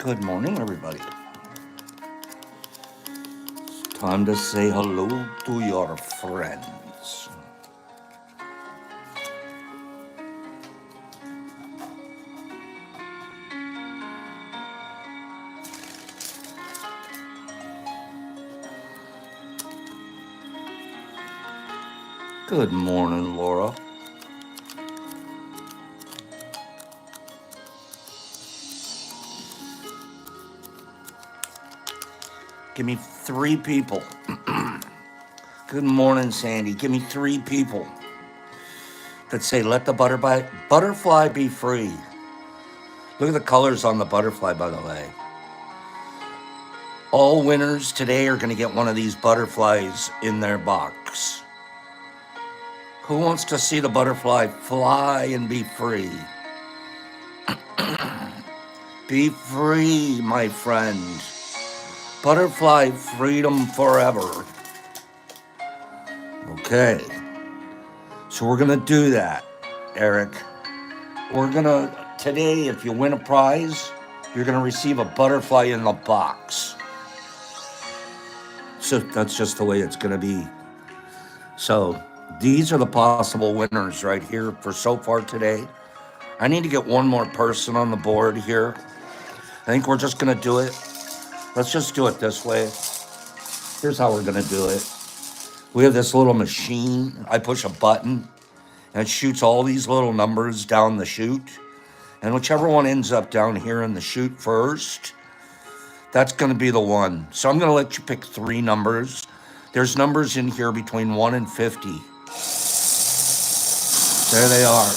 Good morning, everybody. Time to say hello to your friends. Good morning, Laura. Give me 3 people. Good morning, Sandy. Give me 3 people that say, let the butterfly be free. Look at the colors on the butterfly, by the way. All winners today are going to get one of these butterflies in their box. Who wants to see the butterfly fly and be free? Be free, my friend. Butterfly freedom forever. Okay. So we're going to do that, Eric. We're going to, today, if you win a prize, you're going to receive a butterfly in the box. So that's just the way it's going to be. So these are the possible winners right here for so far today. I need to get one more person on the board here. I think we're just going to do it. Let's just do it this way. Here's how we're going to do it. We have this little machine. I push a button and it shoots all these little numbers down the chute. And whichever one ends up down here in the chute first, that's going to be the one. So I'm going to let you pick 3 numbers. There's numbers in here between 1 and 50. There they are.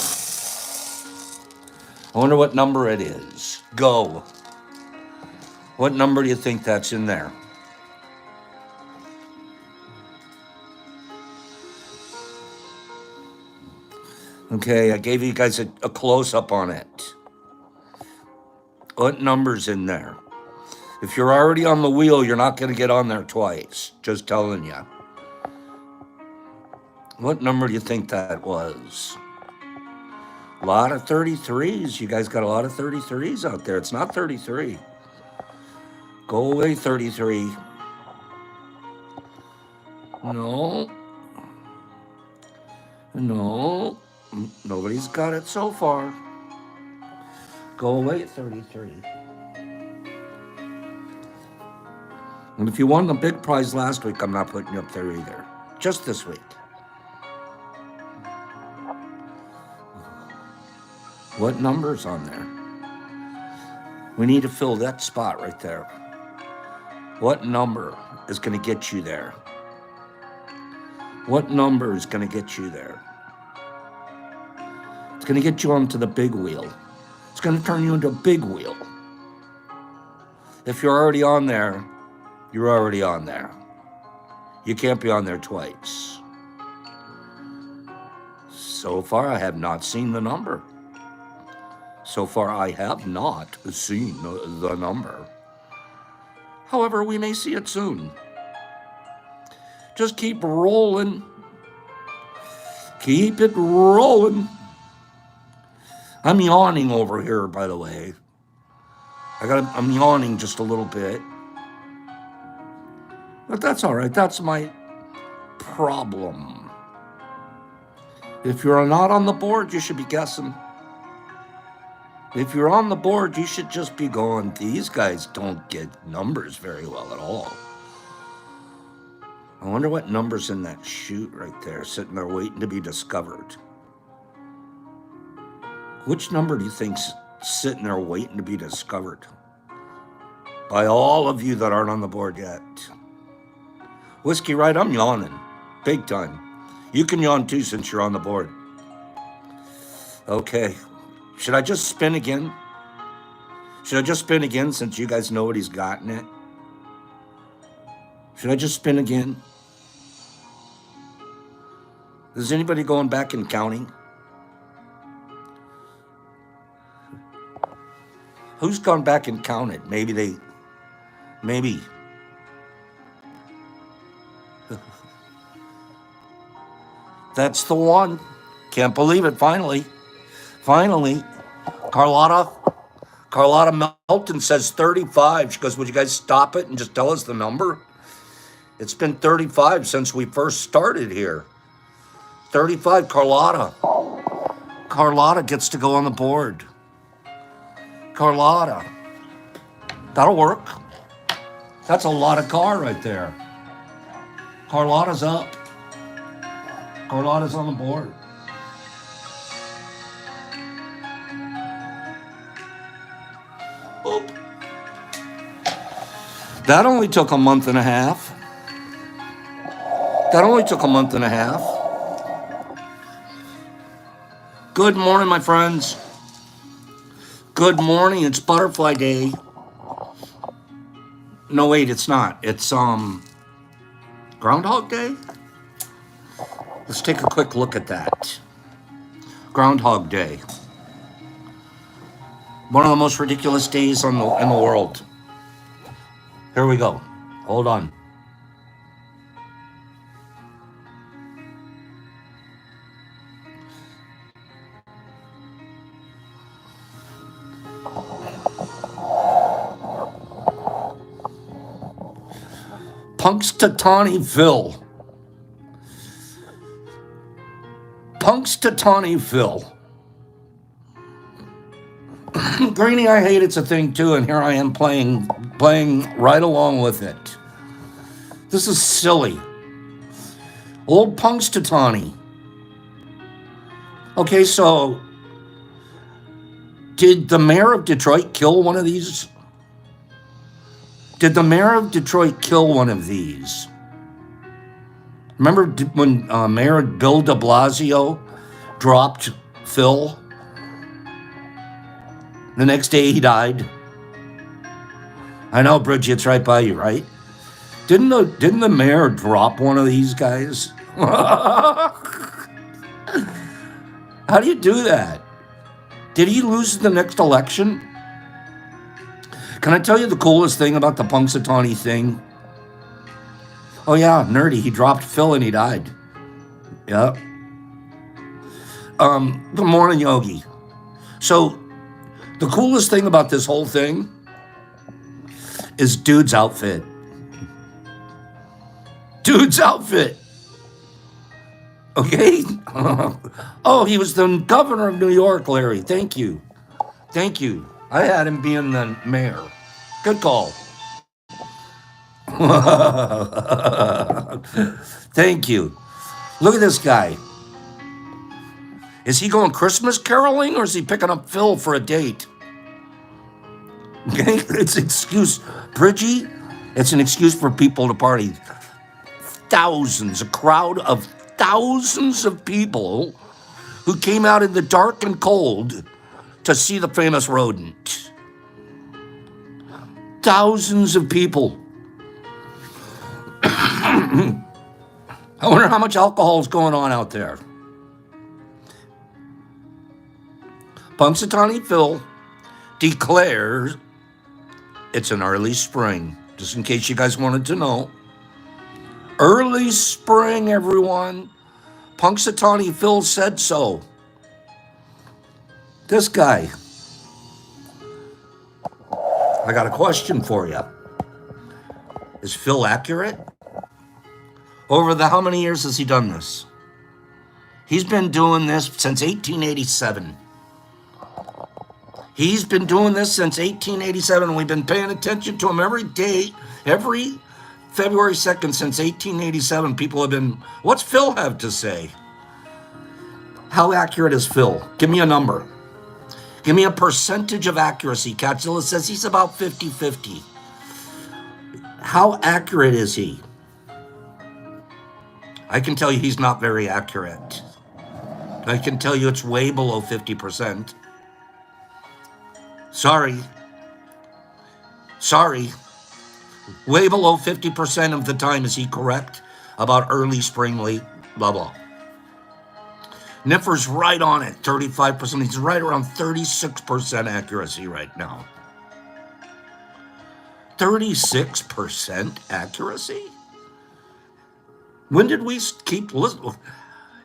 I wonder what number it is. Go. What number do you think that's in there? Okay, I gave you guys a close-up on it. What number's in there? If you're already on the wheel, you're not going to get on there twice. Just telling you. What number do you think that was? A lot of 33s. You guys got a lot of 33s out there. It's not 33. Go away, 33. No. No. Nobody's got it so far. Go away, 33. And if you won the big prize last week, I'm not putting you up there either. Just this week. What number's on there? We need to fill that spot right there. What number is going to get you there? What number is going to get you there? It's going to get you onto the big wheel. It's going to turn you into a big wheel. If you're already on there, you're already on there. You can't be on there twice. So far, I have not seen the number. So far, I have not seen the number. However, we may see it soon. Just keep rolling. Keep it rolling. I'm yawning over here, by the way. I'm yawning just a little bit. But that's all right. That's my problem. If you're not on the board, you should be guessing. If you're on the board, you should just be going, these guys don't get numbers very well at all. I wonder what number's in that chute right there, sitting there waiting to be discovered. Which number do you think's sitting there waiting to be discovered? By all of you that aren't on the board yet. Whiskey, right? I'm yawning. Big time. You can yawn too since you're on the board. Okay. Should I just spin again? Should I just spin again since you guys know nobody's gotten it? Should I just spin again? Is anybody going back and counting? Who's gone back and counted? Maybe. That's the one. Can't believe it, finally. Carlotta, Carlotta Melton says 35. She goes, would you guys stop it and just tell us the number? It's been 35 since we first started here. 35, Carlotta. Carlotta gets to go on the board. Carlotta. That'll work. That's a lot of car right there. Carlotta's up. Carlotta's on the board. Oop. That only took a month and a half. Good morning, my friends. Good morning. It's Butterfly Day. No, wait, it's not. It's Groundhog Day? Let's take a quick look at that. Groundhog Day. One of the most ridiculous days in the world. Here we go. Hold on. Punxsutawney Phil. Punxsutawney Phil. Greeny, I hate it's a thing too, and here I am playing right along with it. This is silly. Old Punxsutawney. Okay, so did the mayor of Detroit kill one of these? Did the mayor of Detroit kill one of these? Remember when Mayor Bill de Blasio dropped Phil? The next day he died. I know, Bridget, it's right by you, right? Didn't the mayor drop one of these guys? How do you do that? Did he lose the next election? Can I tell you the coolest thing about the Punxsutawney thing? Oh yeah, nerdy. He dropped Phil and he died. Yep. Good morning, Yogi. So, the coolest thing about this whole thing is dude's outfit. Dude's outfit. Okay? Oh, he was the governor of New York, Larry. Thank you. Thank you. I had him being the mayor. Good call. Thank you. Look at this guy. Is he going Christmas caroling or is he picking up Phil for a date? Okay, it's an excuse. Bridgie, it's an excuse for people to party. A crowd of thousands of people who came out in the dark and cold to see the famous rodent. Thousands of people. I wonder how much alcohol is going on out there. Punxsutawney Phil declares it's an early spring, just in case you guys wanted to know. Early spring, everyone. Punxsutawney Phil said so. This guy. I got a question for you. Is Phil accurate? Over the how many years has he done this? He's been doing this since 1887. He's been doing this since 1887. We've been paying attention to him every day, every February 2nd since 1887. People have been, what's Phil have to say? How accurate is Phil? Give me a number. Give me a percentage of accuracy. Catzilla says he's about 50-50. How accurate is he? I can tell you he's not very accurate. I can tell you it's way below 50%. Sorry. Way below 50% of the time is he correct about early spring, late, blah, blah. Niffer's right on it, 35%. He's right around 36% accuracy right now. 36% accuracy? When did we keep listening?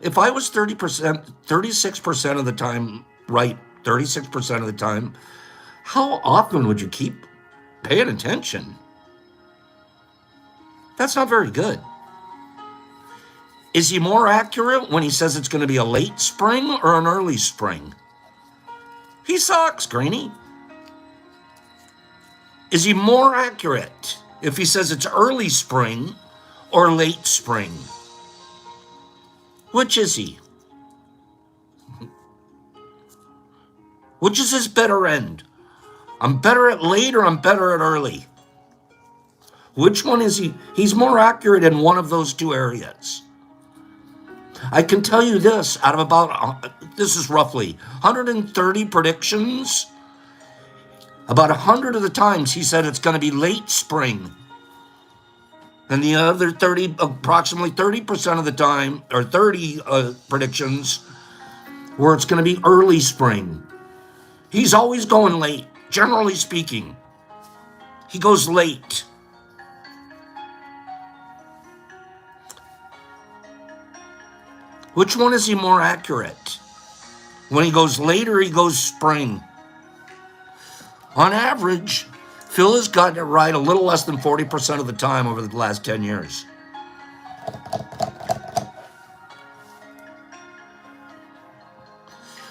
If I was 36% of the time right, 36% of the time, How often would you keep paying attention? That's not very good. Is he more accurate when he says it's going to be a late spring or an early spring? He sucks, Greeny. Is he more accurate if he says it's early spring or late spring? Which is he? Which is his better end? I'm better at late or I'm better at early? Which one is he? He's more accurate in one of those two areas. I can tell you this, out of about, this is roughly 130 predictions, about 100 of the times he said it's going to be late spring. And the other 30, approximately 30% of the time, or 30 predictions, where it's going to be early spring. He's always going late, generally speaking. He goes late. Which one is he more accurate? When he goes late or he goes spring? On average, Phil has gotten it right a little less than 40% of the time over the last 10 years.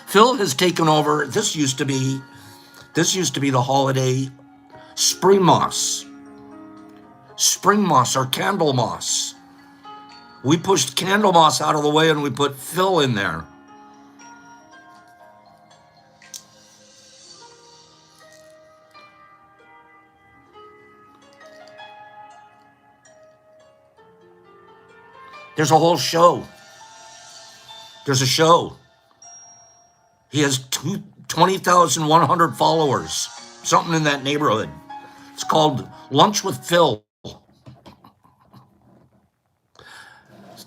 Phil has taken over, this used to be the holiday spring moss. Spring moss or candle moss. We pushed candle moss out of the way and we put Phil in there. There's a whole show. There's a show. He has 20,100 followers, something in that neighborhood. It's called Lunch with Phil.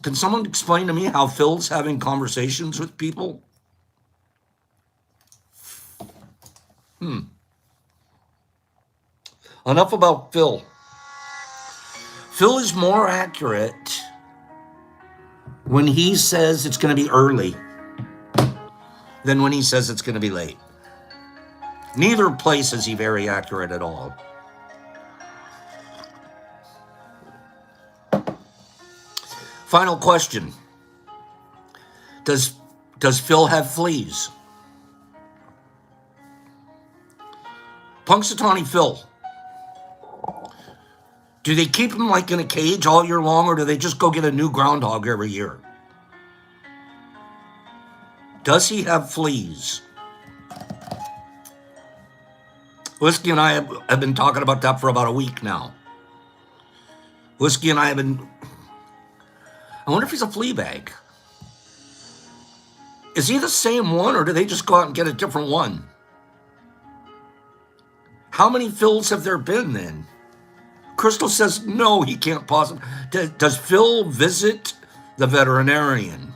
Can someone explain to me how Phil's having conversations with people? Enough about Phil. Phil is more accurate when he says it's going to be early than when he says it's going to be late. Neither place is he very accurate at all. Final question. Does Phil have fleas? Punxsutawney Phil. Do they keep him like in a cage all year long, or do they just go get a new groundhog every year? Does he have fleas? Whiskey and I have been talking about that for about a week now. Whiskey and I have been... I wonder if he's a flea bag. Is he the same one, or do they just go out and get a different one? How many Phils have there been then? Crystal says, no, he can't possibly. Does Phil visit the veterinarian?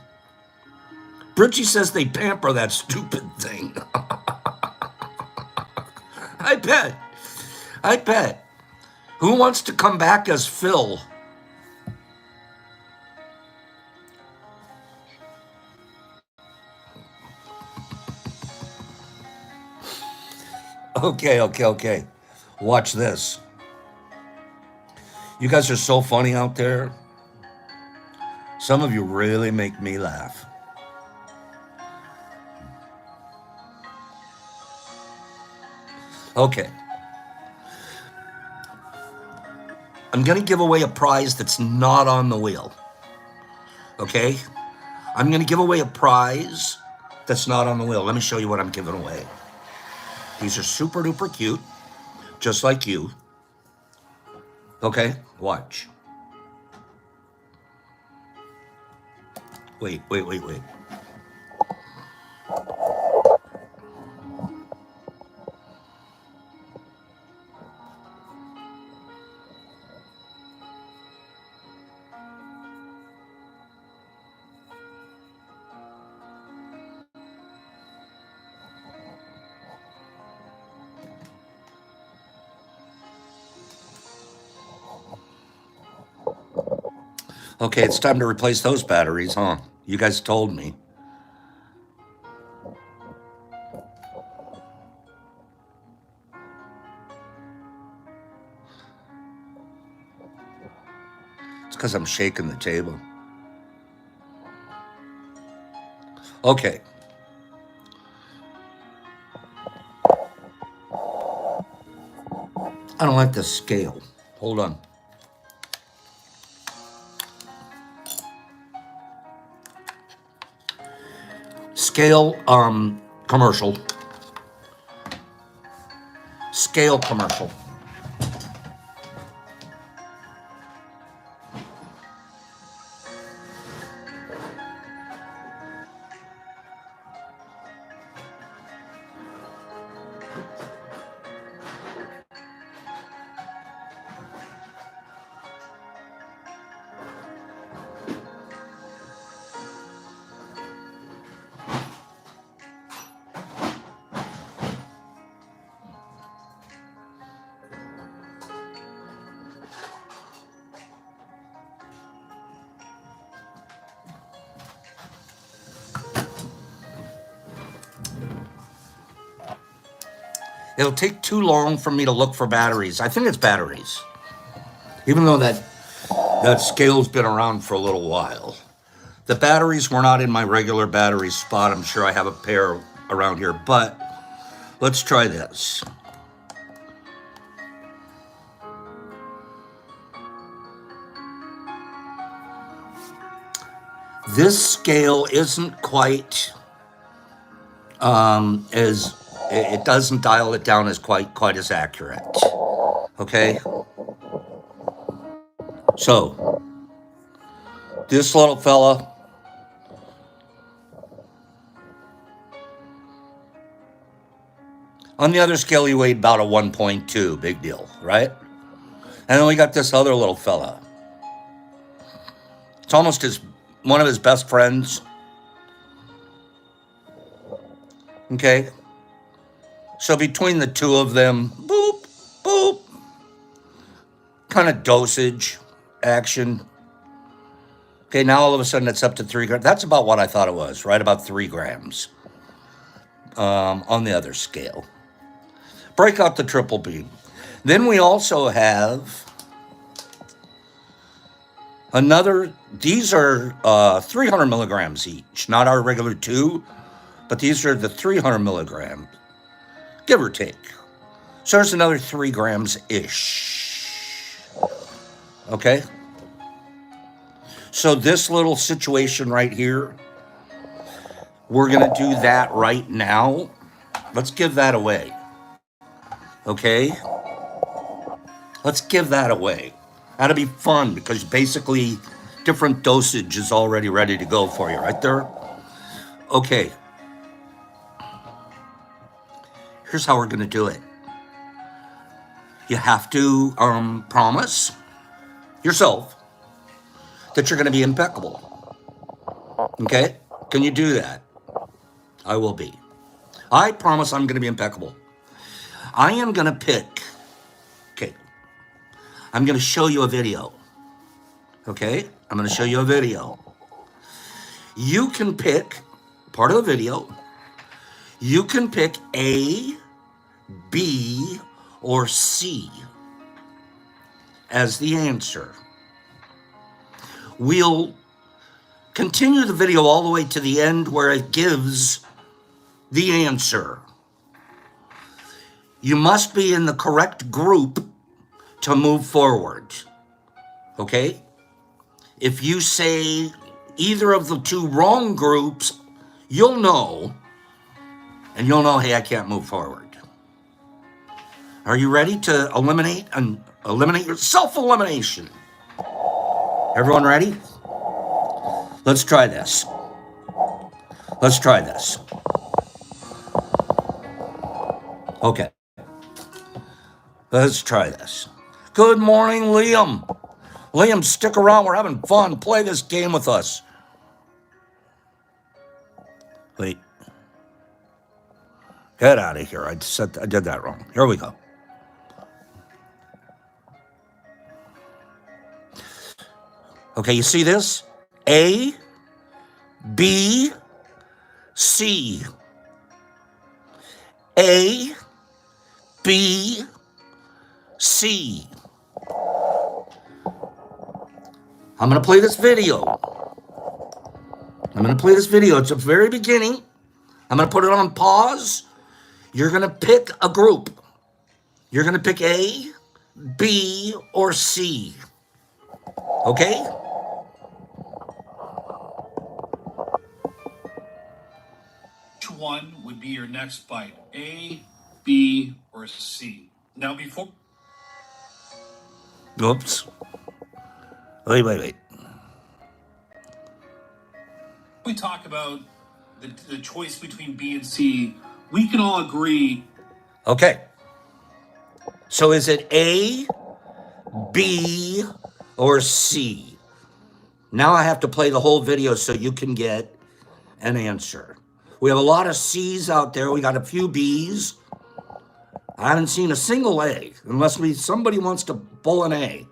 Bridgie says they pamper that stupid thing. I bet. Who wants to come back as Phil? Okay. Watch this. You guys are so funny out there. Some of you really make me laugh. Okay. I'm going to give away a prize that's not on the wheel. Okay? I'm going to give away a prize that's not on the wheel. Let me show you what I'm giving away. These are super duper cute, just like you. Okay, watch. Wait. Okay, it's time to replace those batteries, huh? You guys told me. because I'm shaking the table. Okay. I don't like the scale. Hold on. Scale commercial. Scale commercial. It'll take too long for me to look for batteries. I think it's batteries. Even though that scale's been around for a little while. The batteries were not in my regular battery spot. I'm sure I have a pair around here, but let's try this. This scale isn't quite as, it doesn't dial it down as quite as accurate. Okay? So, this little fella, on the other scale, he weighed about a 1.2, big deal, right? And then we got this other little fella. It's almost one of his best friends. Okay? So between the two of them, boop, boop, kind of dosage, action. Okay, now all of a sudden it's up to 3 grams. That's about what I thought it was, right? About 3 grams on the other scale. Break out the triple beam. Then we also have another, these are 300 milligrams each, not our regular 2, but these are the 300 milligrams, give or take. So there's another 3 grams-ish. Okay? So this little situation right here, we're going to do that right now. Let's give that away. Okay? Let's give that away. That'll be fun because basically different dosage is already ready to go for you right there. Okay. Here's how we're going to do it. You have to promise yourself that you're going to be impeccable. Okay? Can you do that? I will be. I promise I'm going to be impeccable. I am going to pick. Okay. I'm going to show you a video. Okay? I'm going to show you a video. You can pick part of the video. You can pick A, B, or C as the answer. We'll continue the video all the way to the end where it gives the answer. You must be in the correct group to move forward. Okay? If you say either of the 2 wrong groups, you'll know, and you'll know, hey, I can't move forward. Are you ready to eliminate your self-elimination? Everyone ready? Let's try this. Let's try this. Okay. Let's try this. Good morning, Liam. Liam, stick around. We're having fun. Play this game with us. Wait. Get out of here. I did that wrong. Here we go. Okay, you see this? A, B, C. A, B, C. I'm going to play this video. I'm going to play this video. It's the very beginning. I'm going to put it on pause. You're going to pick a group. You're going to pick A, B, or C. Okay? Which one would be your next bite? A, B, or C? Now before... Oops. Wait. We talk about the choice between B and C, we can all agree. Okay. So is it A, B, or C? Now I have to play the whole video so you can get an answer. We have a lot of C's out there. We got a few B's. I haven't seen a single A, unless somebody wants to pull an A.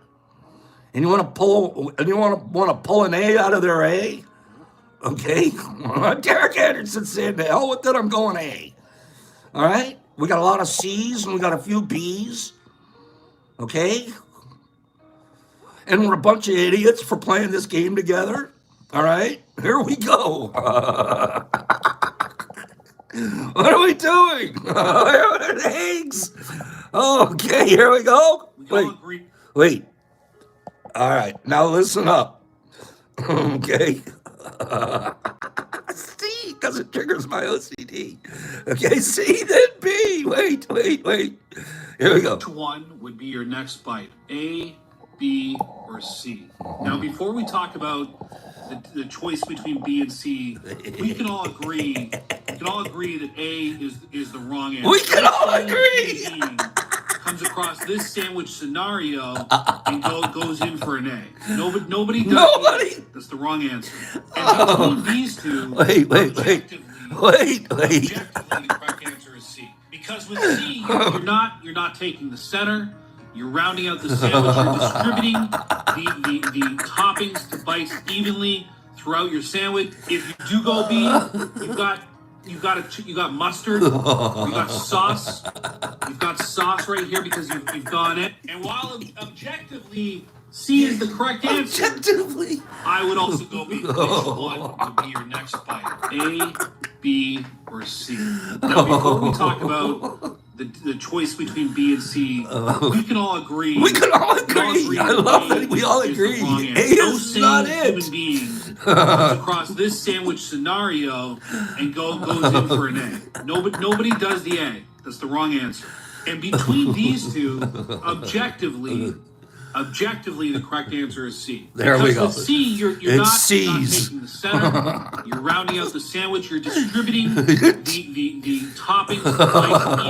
And you want to pull an A out of their A? Okay? Derek Anderson said, the hell with it, I'm going A. All right? We got a lot of C's and we got a few B's. Okay? And we're a bunch of idiots for playing this game together. All right? Here we go. What are we doing? Eggs. Okay, here we go. Wait. All right, now listen up. Okay. C, because it triggers my OCD. Okay, C, then B. Wait. Here we go. Which one would be your next bite? A, B, or C? Now, before we talk about the choice between B and C, we can all agree. We can all agree that A is the wrong answer. We can all agree. Comes across this sandwich scenario and goes in for an A. Nobody does. That's the wrong answer. And between these two, objectively, the correct answer is C. Because with C, you're not taking the center. You're rounding out the sandwich. You're distributing the toppings to bites evenly throughout your sandwich. If you do go B, you got mustard. You got sauce. You've got sauce right here because you've gone in. And while objectively C is the correct answer, I would also go B. Which one would be your next bite? A, B, or C? Now, before we talk about the choice between B and C, we can all agree. I love that we all agree. A is not it. Human being comes across this sandwich scenario and goes in for an A. Nobody does the A. That's the wrong answer. And between these two, objectively, the correct answer is C. There we go. With C, you're not taking the center. You're rounding out the sandwich. You're distributing the toppings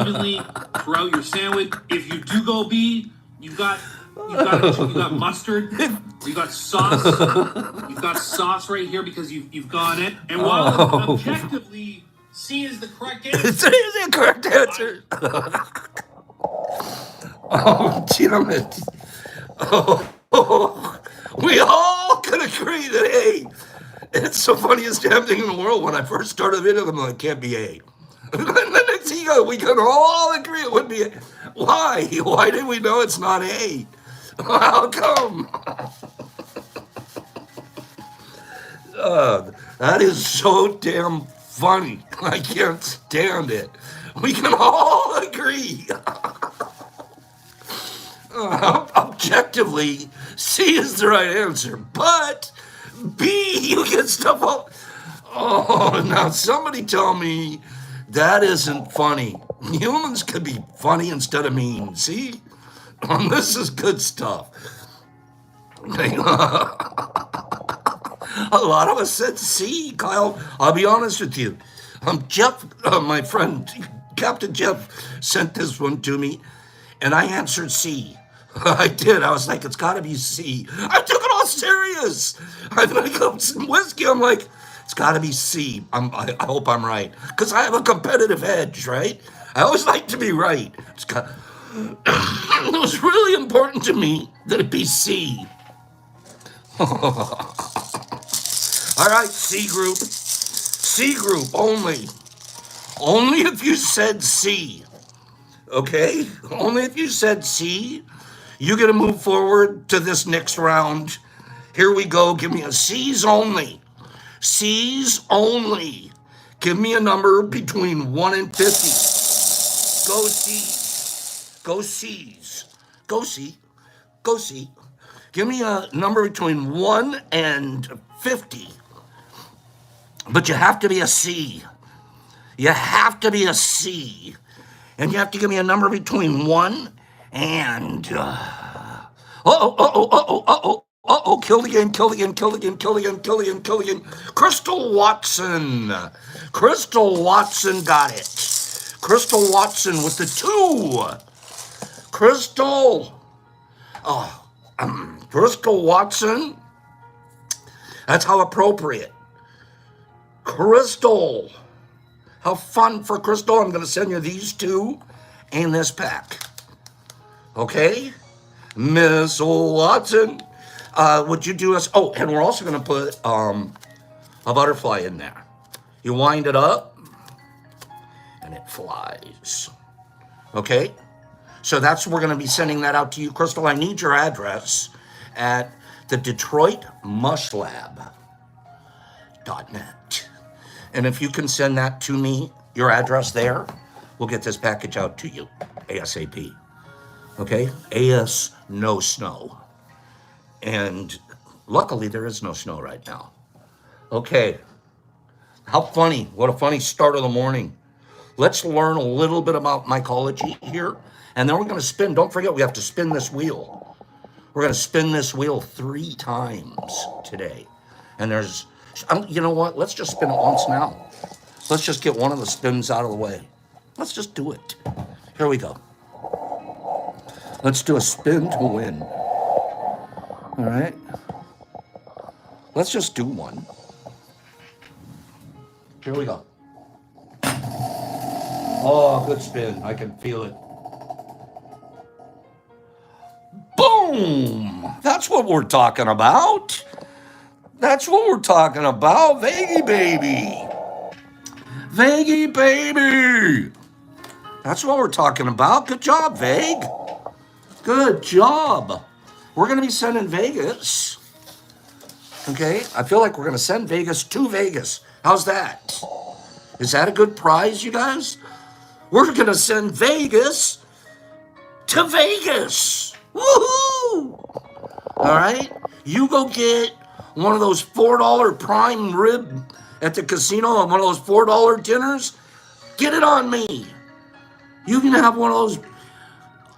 evenly throughout your sandwich. If you do go B, you got mustard. You got sauce. You've got sauce right here because you've gone in. And while objectively C is the correct answer. C is the correct answer. Oh, gentlemen. We all can agree that A. It's the funniest damn thing in the world. When I first started video, I'm like, it can't be A. And then next thing you go, we can all agree it would be A. Why? Why did we know it's not A? How come? That is so damn funny. I can't stand it. We can all agree. Objectively, C is the right answer, but B, you get stuff up. Oh, now somebody tell me that isn't funny. Humans could be funny instead of mean. See? This is good stuff. A lot of us said C, Kyle. I'll be honest with you. Jeff, my friend, Captain Jeff sent this one to me, and I answered C. I did. I was like, it's got to be C. I took it all serious. I like some whiskey. I'm like, it's got to be C. I hope I'm right. Because I have a competitive edge, right? I always like to be right. It was really important to me that it be C. All right, C group. C group only. Only if you said C. Okay? Only if you said C. You get to move forward to this next round. Here we go. Give me a C's only. C's only. Give me a number between 1 and 50. Go C's. Go C's. Go C. Go C. Give me a number between 1 and 50. But you have to be a C. You have to be a C. And you have to give me a number between 1 and... Killed again, killed again, killed again, killed again, killed again, killed again. Crystal Watson. Crystal Watson got it. Crystal Watson with the 2. Crystal. Crystal Watson. That's how appropriate. Crystal. How fun for Crystal. I'm going to send you these 2 and this pack. Okay? Miss Watson. Would you do us? Oh, and we're also going to put a butterfly in there. You wind it up, and it flies. Okay? So we're going to be sending that out to you. Crystal, I need your address at the Detroit Mushlab.net. And if you can send that to me, your address there, we'll get this package out to you ASAP. Okay? AS, no snow. And luckily, there is no snow right now. Okay. How funny. What a funny start of the morning. Let's learn a little bit about mycology here. And then we're going to spin. Don't forget, we have to spin this wheel. We're going to spin this wheel 3 times today. And there's, you know what? Let's just spin it once now. Let's just get one of the spins out of the way. Let's just do it. Here we go. Let's do a spin to win. All right. Let's just do one. Here we go. Oh, good spin. I can feel it. Boom! That's what we're talking about. That's what we're talking about. Veggie baby. Veggie baby. That's what we're talking about. Good job, Veg. Good job. We're going to be sending Vegas. Okay? I feel like we're going to send Vegas to Vegas. How's that? Is that a good prize, you guys? We're going to send Vegas to Vegas. Woohoo! All right? You go get one of those $4 prime rib at the casino and one of those $4 dinners. Get it on me. You can have one of those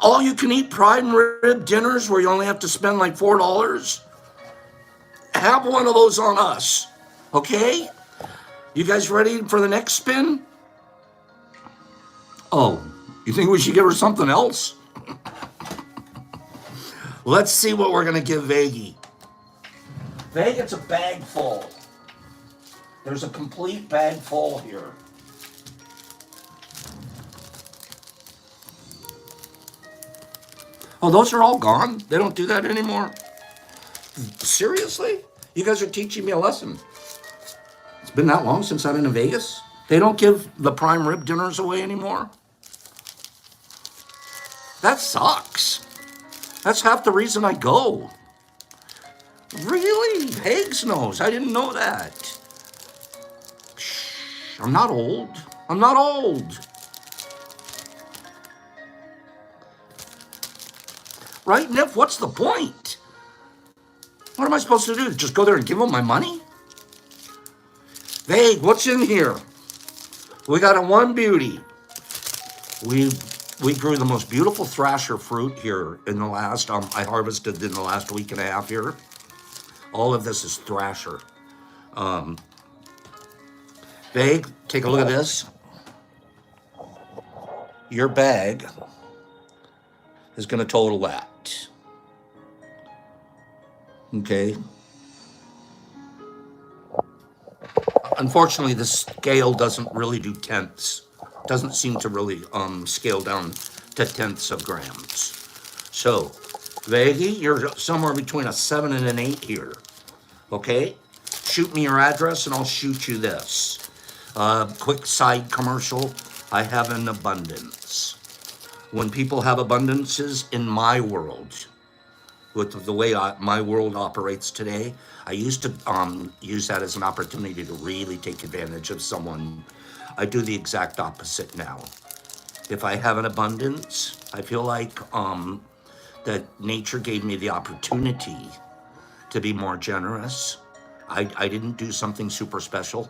all-you-can-eat prime rib dinners where you only have to spend like $4. Have one of those on us. Okay? You guys ready for the next spin? Oh, you think we should give her something else? Let's see what we're going to give Vaggie. Vag, it's a bag full. There's a complete bag full here. Oh, those are all gone? They don't do that anymore? Seriously? You guys are teaching me a lesson. It's been that long since I've been in Vegas. They don't give the prime rib dinners away anymore? That sucks. That's half the reason I go. Really? Hags knows. I didn't know that. Shh, I'm not old. I'm not old. Right, Nif? What's the point? What am I supposed to do? Just go there and give them my money? Vague, what's in here? We got a one beauty. We grew the most beautiful thrasher fruit here in the last, I harvested in the last week and a half here. All of this is thrasher. Vague, take a look at this. Your bag is going to total that. Okay. Unfortunately, the scale doesn't really do tenths. Doesn't seem to really scale down to tenths of grams. So, Vaggie, you're somewhere between a 7 and an 8 here. Okay? Shoot me your address and I'll shoot you this. Quick side commercial. I have an abundance. When people have abundances in my world, with the way my world operates today. I used to use that as an opportunity to really take advantage of someone. I do the exact opposite now. If I have an abundance, I feel like that nature gave me the opportunity to be more generous. I didn't do something super special.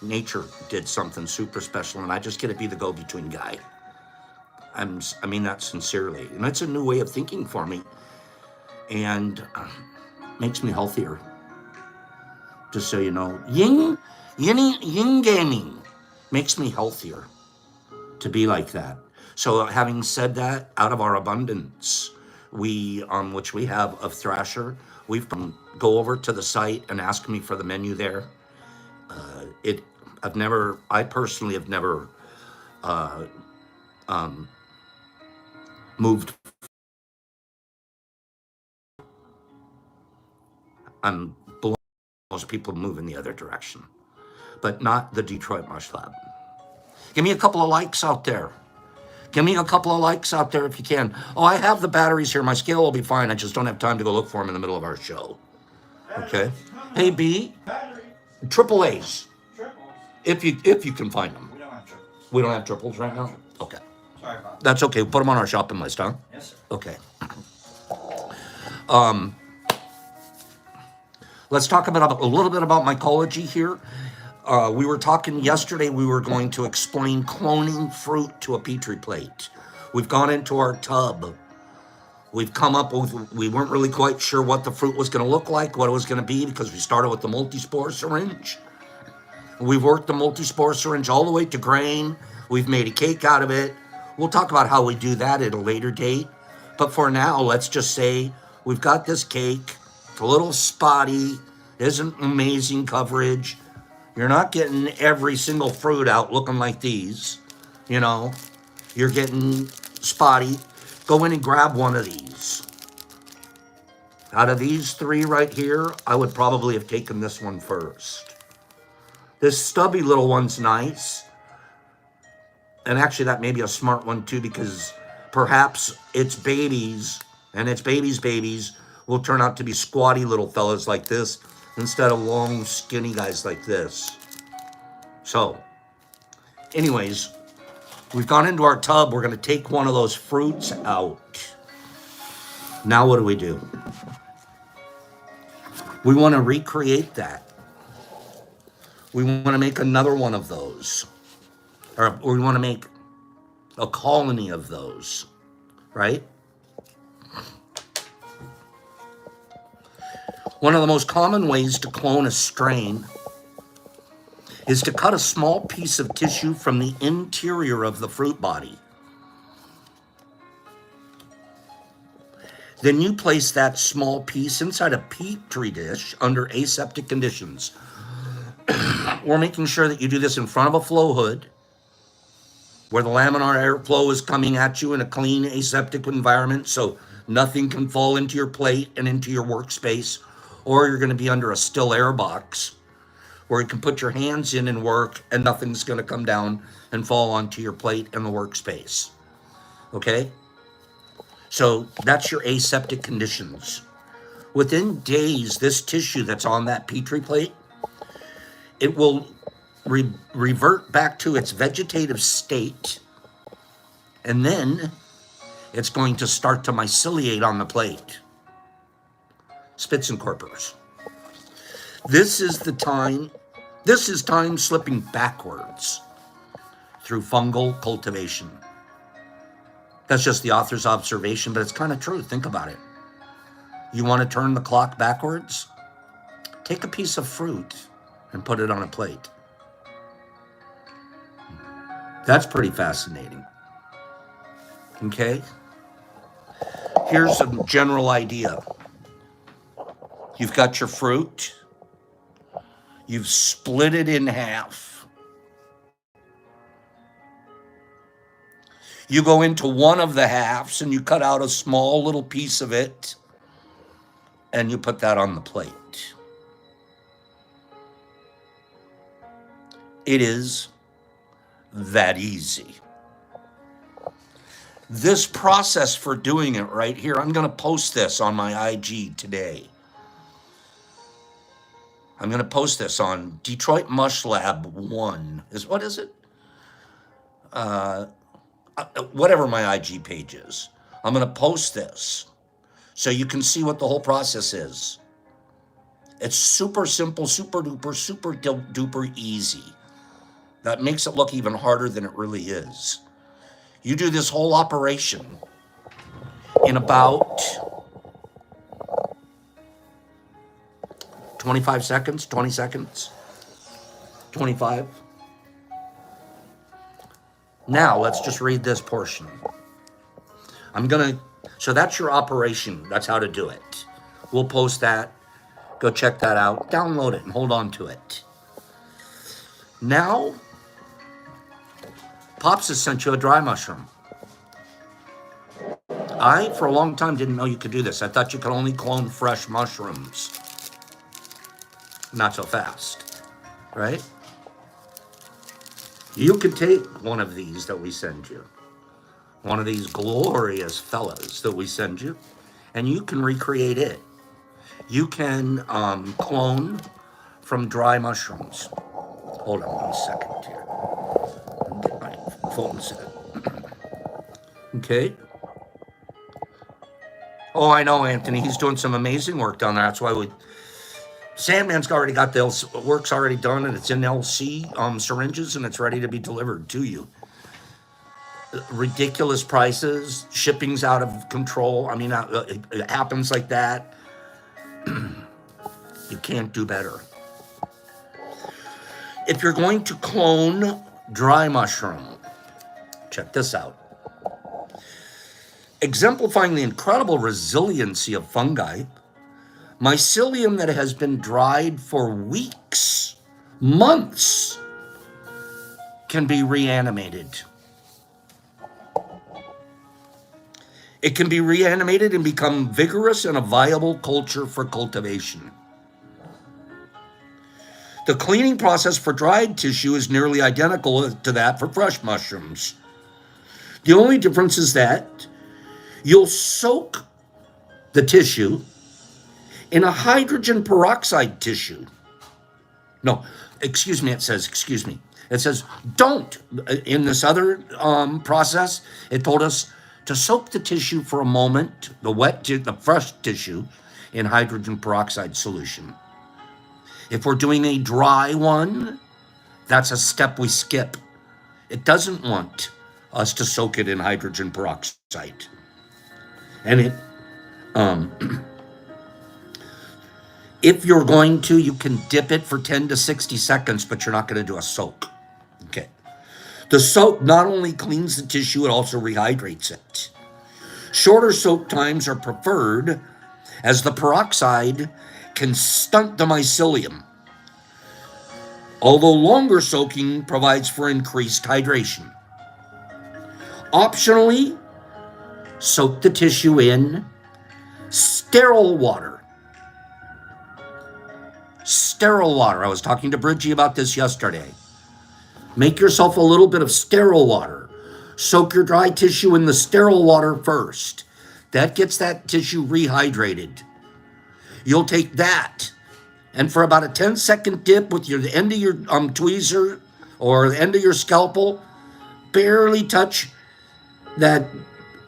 Nature did something super special, and I just get to be the go-between guy. I mean that sincerely, and it's a new way of thinking for me, and makes me healthier. Just so you know, yin gaming makes me healthier to be like that. So having said that, out of our abundance, we which we have of Thrasher, we've go over to the site and ask me for the menu there. I personally have never moved. I'm below most people move in the other direction, but not the Detroit Mush Lab. Give me a couple of likes out there. Give me a couple of likes out there if you can. Oh, I have the batteries here. My scale will be fine. I just don't have time to go look for them in the middle of our show. Okay. Hey, B. Triple A's. If you can find them. We don't have triples. We don't have triples right now? Okay. Sorry about that. That's okay. Put them on our shopping list, huh? Yes, sir. Okay. Let's talk about a little bit about mycology here. We were talking yesterday, we were going to explain cloning fruit to a petri plate. We've gone into our tub. We've come up with, we weren't really quite sure what the fruit was going to look like, what it was going to be, because we started with the multispore syringe. We've worked the multispore syringe all the way to grain. We've made a cake out of it. We'll talk about how we do that at a later date. But for now, let's just say we've got this cake. It's a little spotty. Isn't amazing coverage. You're not getting every single fruit out looking like these. You know, you're getting spotty. Go in and grab one of these. Out of these three right here, I would probably have taken this one first. This stubby little one's nice. And actually that may be a smart one too, because perhaps its babies and its babies will turn out to be squatty little fellas like this instead of long, skinny guys like this. So, anyways, we've gone into our tub. We're going to take one of those fruits out. Now what do? We want to recreate that. We want to make another one of those. Or we want to make a colony of those, right? One of the most common ways to clone a strain is to cut a small piece of tissue from the interior of the fruit body. Then you place that small piece inside a petri dish under aseptic conditions. We're making sure that you do this in front of a flow hood where the laminar airflow is coming at you in a clean aseptic environment so nothing can fall into your plate and into your workspace, or you're going to be under a still air box where you can put your hands in and work and nothing's going to come down and fall onto your plate and the workspace. Okay? So that's your aseptic conditions. Within days, this tissue that's on that petri plate, it will revert back to its vegetative state, and then it's going to start to myceliate on the plate. Spits and corpors. This is time slipping backwards through fungal cultivation. That's just the author's observation, but it's kind of true. Think about it. You want to turn the clock backwards? Take a piece of fruit and put it on a plate. That's pretty fascinating. Okay? Here's a general idea. You've got your fruit. You've split it in half. You go into one of the halves and you cut out a small little piece of it and you put that on the plate. It is that easy. This process for doing it right here, I'm going to post this on my IG today. I'm going to post this on Detroit Mush Lab 1. What is it? Whatever my IG page is. I'm going to post this so you can see what the whole process is. It's super simple, super duper easy. That makes it look even harder than it really is. You do this whole operation in about 25 seconds, 20 seconds, 25. Now, let's just read this portion. So that's your operation. That's how to do it. We'll post that. Go check that out. Download it and hold on to it. Now, Pops has sent you a dry mushroom. I, for a long time, didn't know you could do this. I thought you could only clone fresh mushrooms. Not so fast, right? You could take one of these that we send you, one of these glorious fellas that we send you, and you can recreate it. You can clone from dry mushrooms. Hold on 1 second here. Get my phone set. Okay. Oh, I know, Anthony. He's doing some amazing work down there. That's why Sandman's already got the work's already done, and it's in LC syringes, and it's ready to be delivered to you. Ridiculous prices, shipping's out of control. I mean, it happens like that. You can't do better. If you're going to clone dry mushroom, check this out. Exemplifying the incredible resiliency of fungi, mycelium that has been dried for weeks, months, can be reanimated. It can be reanimated and become vigorous and a viable culture for cultivation. The cleaning process for dried tissue is nearly identical to that for fresh mushrooms. The only difference is that you'll soak the tissue in a hydrogen peroxide tissue. No, it says don't. In this other process, it told us to soak the tissue for a moment, the fresh tissue, in hydrogen peroxide solution. If we're doing a dry one, that's a step we skip. It doesn't want us to soak it in hydrogen peroxide. And if you're going to, you can dip it for 10 to 60 seconds, but you're not going to do a soak. Okay. The soak not only cleans the tissue, it also rehydrates it. Shorter soak times are preferred as the peroxide can stunt the mycelium, although longer soaking provides for increased hydration. Optionally, soak the tissue in sterile water. Sterile water. I was talking to Bridgie about this yesterday. Make yourself a little bit of sterile water. Soak your dry tissue in the sterile water first. That gets that tissue rehydrated. You'll take that, and for about a 10-second dip with the end of your tweezer or the end of your scalpel, barely touch that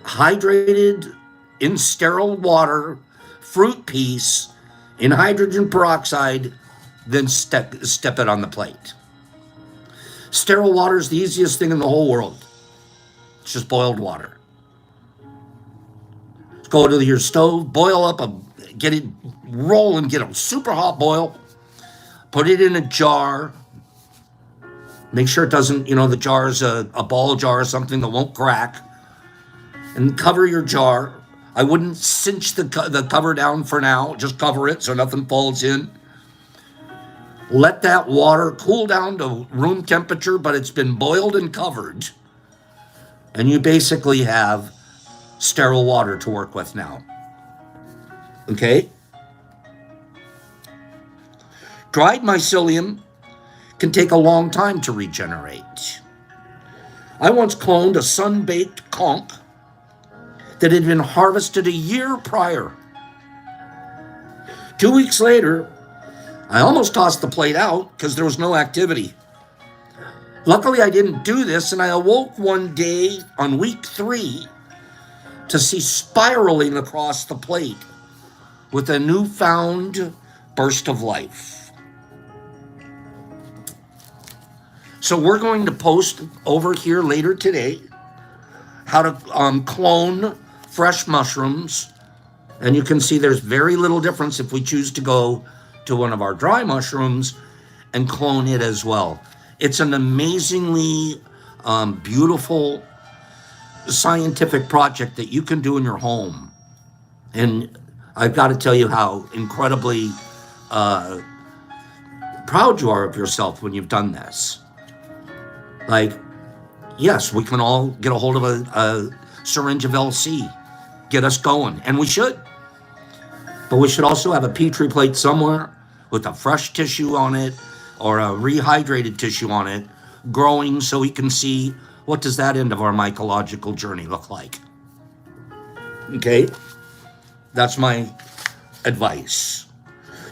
hydrated, in sterile water, fruit piece in hydrogen peroxide, then step it on the plate. Sterile water is the easiest thing in the whole world. It's just boiled water. Go to your stove, boil up, get it rolling, get a super hot boil, put it in a jar. Make sure it doesn't, the jar is a ball jar or something that won't crack. And cover your jar. I wouldn't cinch the cover down for now. Just cover it so nothing falls in. Let that water cool down to room temperature, but it's been boiled and covered. And you basically have sterile water to work with now. Okay? Dried mycelium can take a long time to regenerate. I once cloned a sun-baked conch that had been harvested a year prior. 2 weeks later, I almost tossed the plate out because there was no activity. Luckily, I didn't do this, and I awoke one day on week 3 to see spiraling across the plate with a newfound burst of life. So we're going to post over here later today how to clone fresh mushrooms. And you can see there's very little difference if we choose to go to one of our dry mushrooms and clone it as well. It's an amazingly beautiful scientific project that you can do in your home. And I've got to tell you how incredibly proud you are of yourself when you've done this. Like, yes, we can all get a hold of a syringe of LC, get us going, and we should. But we should also have a Petri plate somewhere with a fresh tissue on it or a rehydrated tissue on it, growing so we can see what does that end of our mycological journey look like. Okay? That's my advice.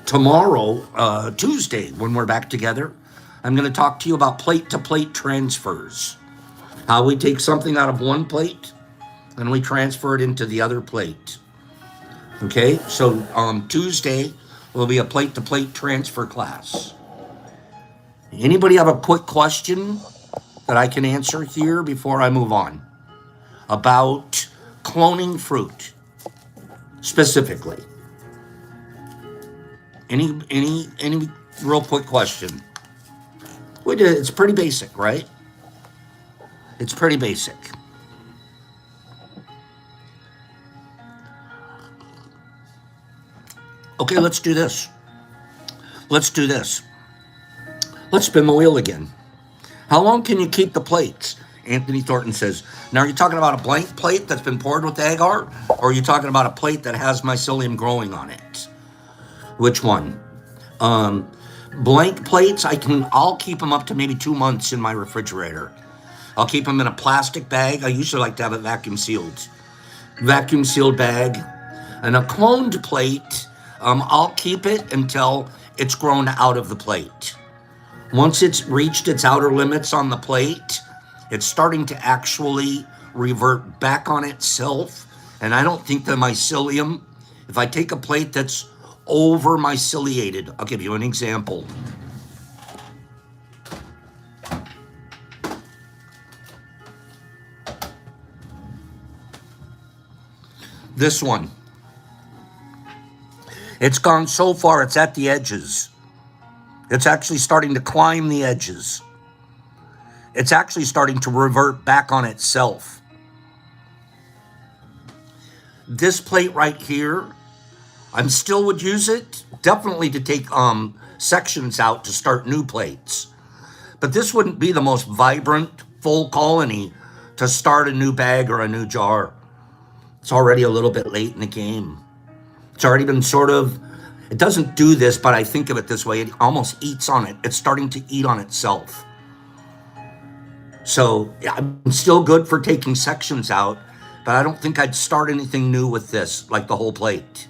Tomorrow, Tuesday, when we're back together, I'm going to talk to you about plate-to-plate transfers. How we take something out of one plate and we transfer it into the other plate. Okay, so Tuesday will be a plate-to-plate transfer class. Anybody have a quick question that I can answer here before I move on about cloning fruit specifically? Any real quick question? It's pretty basic, right? It's pretty basic. Okay, let's do this. Let's spin the wheel again. How long can you keep the plates? Anthony Thornton says, now are you talking about a blank plate that's been poured with agar? Or are you talking about a plate that has mycelium growing on it? Which one? Blank plates, I'll keep them up to maybe 2 months in my refrigerator. I'll keep them in a plastic bag. I usually like to have it vacuum sealed bag. And a cloned plate, I'll keep it until it's grown out of the plate. Once it's reached its outer limits on the plate, it's starting to actually revert back on itself. And I don't think the mycelium, if I take a plate that's over myceliated, I'll give you an example. This one. It's gone so far, it's at the edges. It's actually starting to climb the edges. It's actually starting to revert back on itself. This plate right here, I still would use it, definitely to take sections out to start new plates. But this wouldn't be the most vibrant, full colony to start a new bag or a new jar. It's already a little bit late in the game. It's already been it doesn't do this, but I think of it this way. It almost eats on it. It's starting to eat on itself. So yeah, I'm still good for taking sections out, but I don't think I'd start anything new with this, like the whole plate.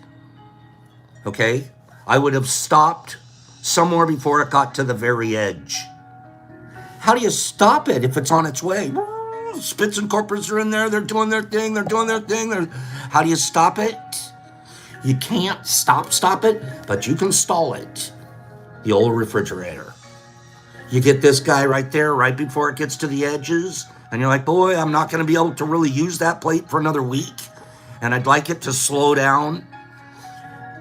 Okay? I would have stopped somewhere before it got to the very edge. How do you stop it if it's on its way? Spits and corpors are in there. They're doing their thing. How do you stop it? You can't stop it, but you can stall it. The old refrigerator. You get this guy right there, right before it gets to the edges, and you're like, boy, I'm not going to be able to really use that plate for another week, and I'd like it to slow down.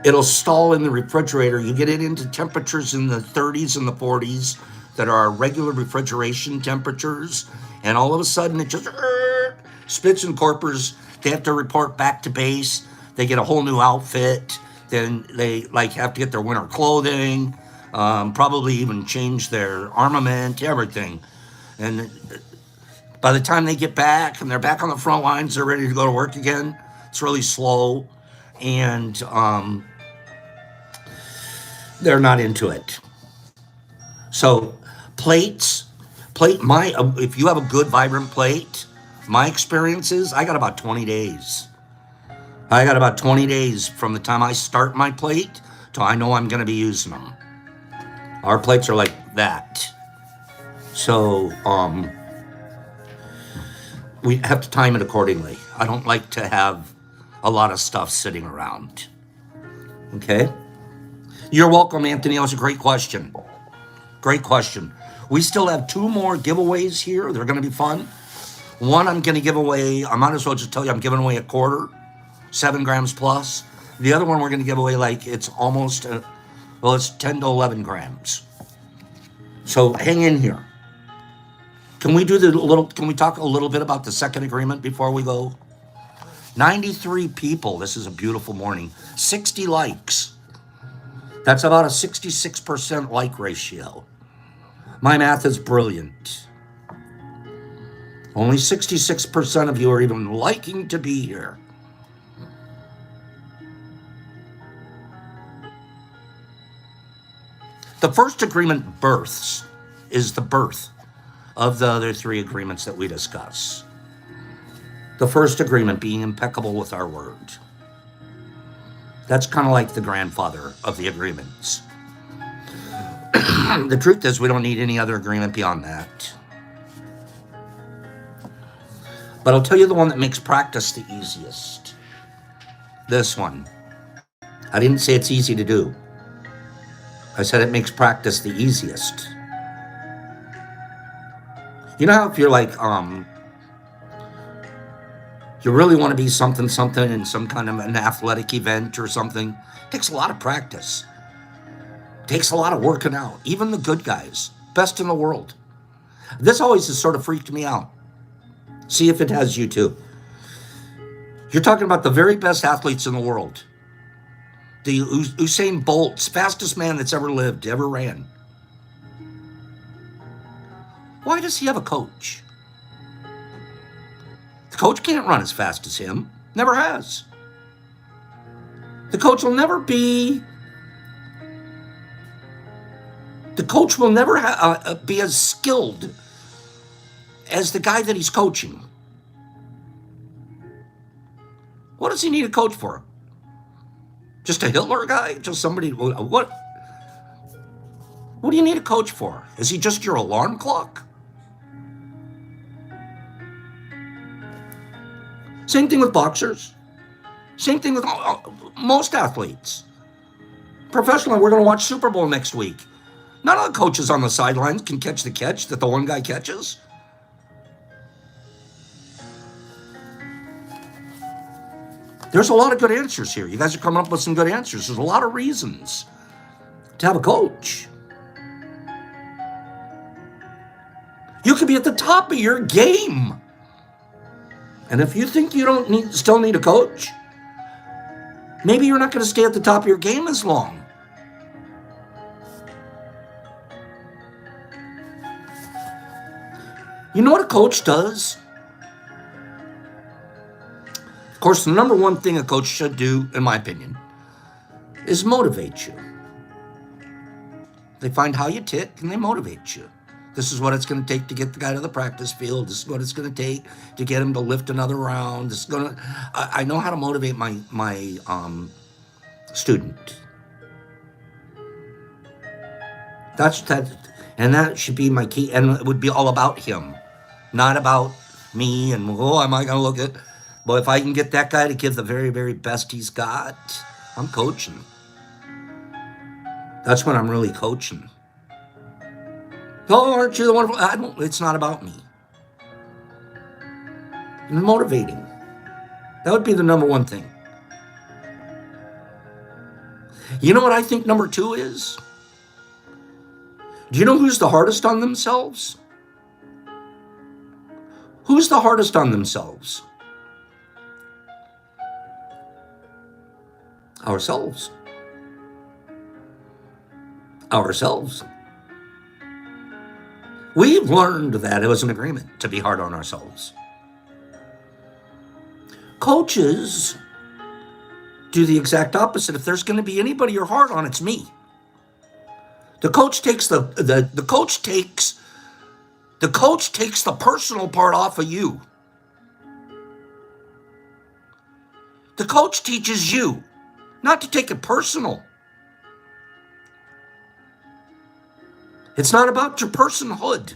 It'll stall in the refrigerator. You get it into temperatures in the 30s and the 40s that are our regular refrigeration temperatures, and all of a sudden it just spits and corpors. They have to report back to base. They get a whole new outfit. Then they have to get their winter clothing, probably even change their armament, everything. And by the time they get back and they're back on the front lines, they're ready to go to work again. It's really slow, and they're not into it. So if you have a good vibrant plate, my experience is I got about 20 days. I got about 20 days from the time I start my plate till I know I'm going to be using them. Our plates are like that. So, we have to time it accordingly. I don't like to have a lot of stuff sitting around. Okay? You're welcome, Anthony. That was a great question. Great question. We still have 2 more giveaways here. They're going to be fun. One I'm going to give away, I might as well just tell you I'm giving away a quarter, 7 grams plus. The other one we're going to give away like it's almost, it's 10 to 11 grams. So hang in here. Can we talk a little bit about the second agreement before we go? 93 people. This is a beautiful morning. 60 likes. That's about a 66% like ratio. My math is brilliant. Only 66% of you are even liking to be here. The first agreement is the birth of the other 3 agreements that we discuss. The first agreement being impeccable with our word. That's kind of like the grandfather of the agreements. The truth is we don't need any other agreement beyond that. But I'll tell you the one that makes practice the easiest. This one. I didn't say it's easy to do. I said it makes practice the easiest. You know how if you're like, you really want to be something in some kind of an athletic event or something, it takes a lot of practice. It takes a lot of working out. Even the good guys, best in the world. This always has sort of freaked me out. See if it has you too. You're talking about the very best athletes in the world. The Usain Bolt's fastest man that's ever lived, ever ran. Why does he have a coach? The coach can't run as fast as him. Never has. The coach will never be be as skilled as the guy that he's coaching. What does he need a coach for? Just a Hitler guy? Just somebody? What do you need a coach for? Is he just your alarm clock? Same thing with boxers. Same thing with most athletes. Professionally, we're going to watch Super Bowl next week. None of the coaches on the sidelines can catch the catch that the one guy catches. There's a lot of good answers here. You guys are coming up with some good answers. There's a lot of reasons to have a coach. You could be at the top of your game. And if you think you still need a coach, maybe you're not going to stay at the top of your game as long. You know what a coach does? Of course, the number one thing a coach should do, in my opinion, is motivate you. They find how you tick and they motivate you. This is what it's going to take to get the guy to the practice field. This is what it's going to take to get him to lift another round. This is going to. I know how to motivate my student. And that should be my key. And it would be all about him, not about me. And am I going to look at? But if I can get that guy to give the very, very best he's got, I'm coaching. That's when I'm really coaching. Oh, aren't you the wonderful? It's not about me. And motivating. That would be the number one thing. You know what I think number 2 is? Do you know who's the hardest on themselves? Who's the hardest on themselves? Ourselves. Ourselves. We've learned that it was an agreement to be hard on ourselves. Coaches do the exact opposite. If there's going to be anybody you're hard on, it's me. The coach takes the coach takes the personal part off of you. The coach teaches you not to take it personal. It's not about your personhood.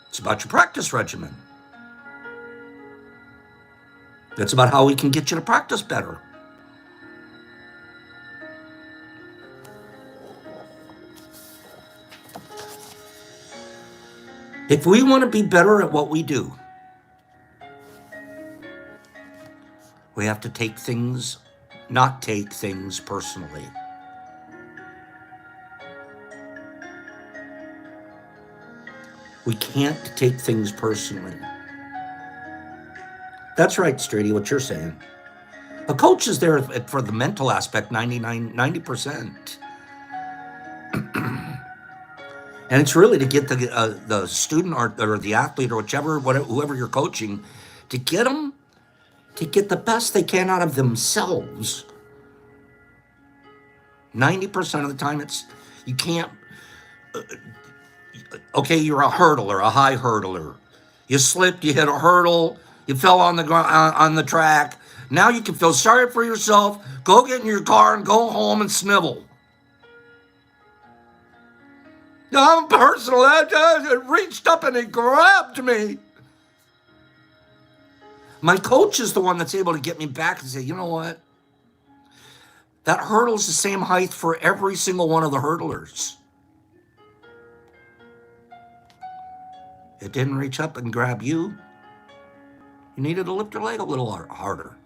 It's about your practice regimen. It's about how we can get you to practice better. If we want to be better at what we do, we have to not take things personally. We can't take things personally. That's right, Strady, what you're saying. A coach is there for the mental aspect, 90%. And it's really to get the student or the athlete or whoever you're coaching, to get them to get the best they can out of themselves. 90% of the time, you can't. Okay, you're a hurdler, a high hurdler. You slipped, you hit a hurdle, you fell on the track. Now you can feel sorry for yourself. Go get in your car and go home and snivel. I'm personal. It reached up and it grabbed me. My coach is the one that's able to get me back and say, you know what? That hurdle's the same height for every single one of the hurdlers. It didn't reach up and grab you. You needed to lift your leg a little harder.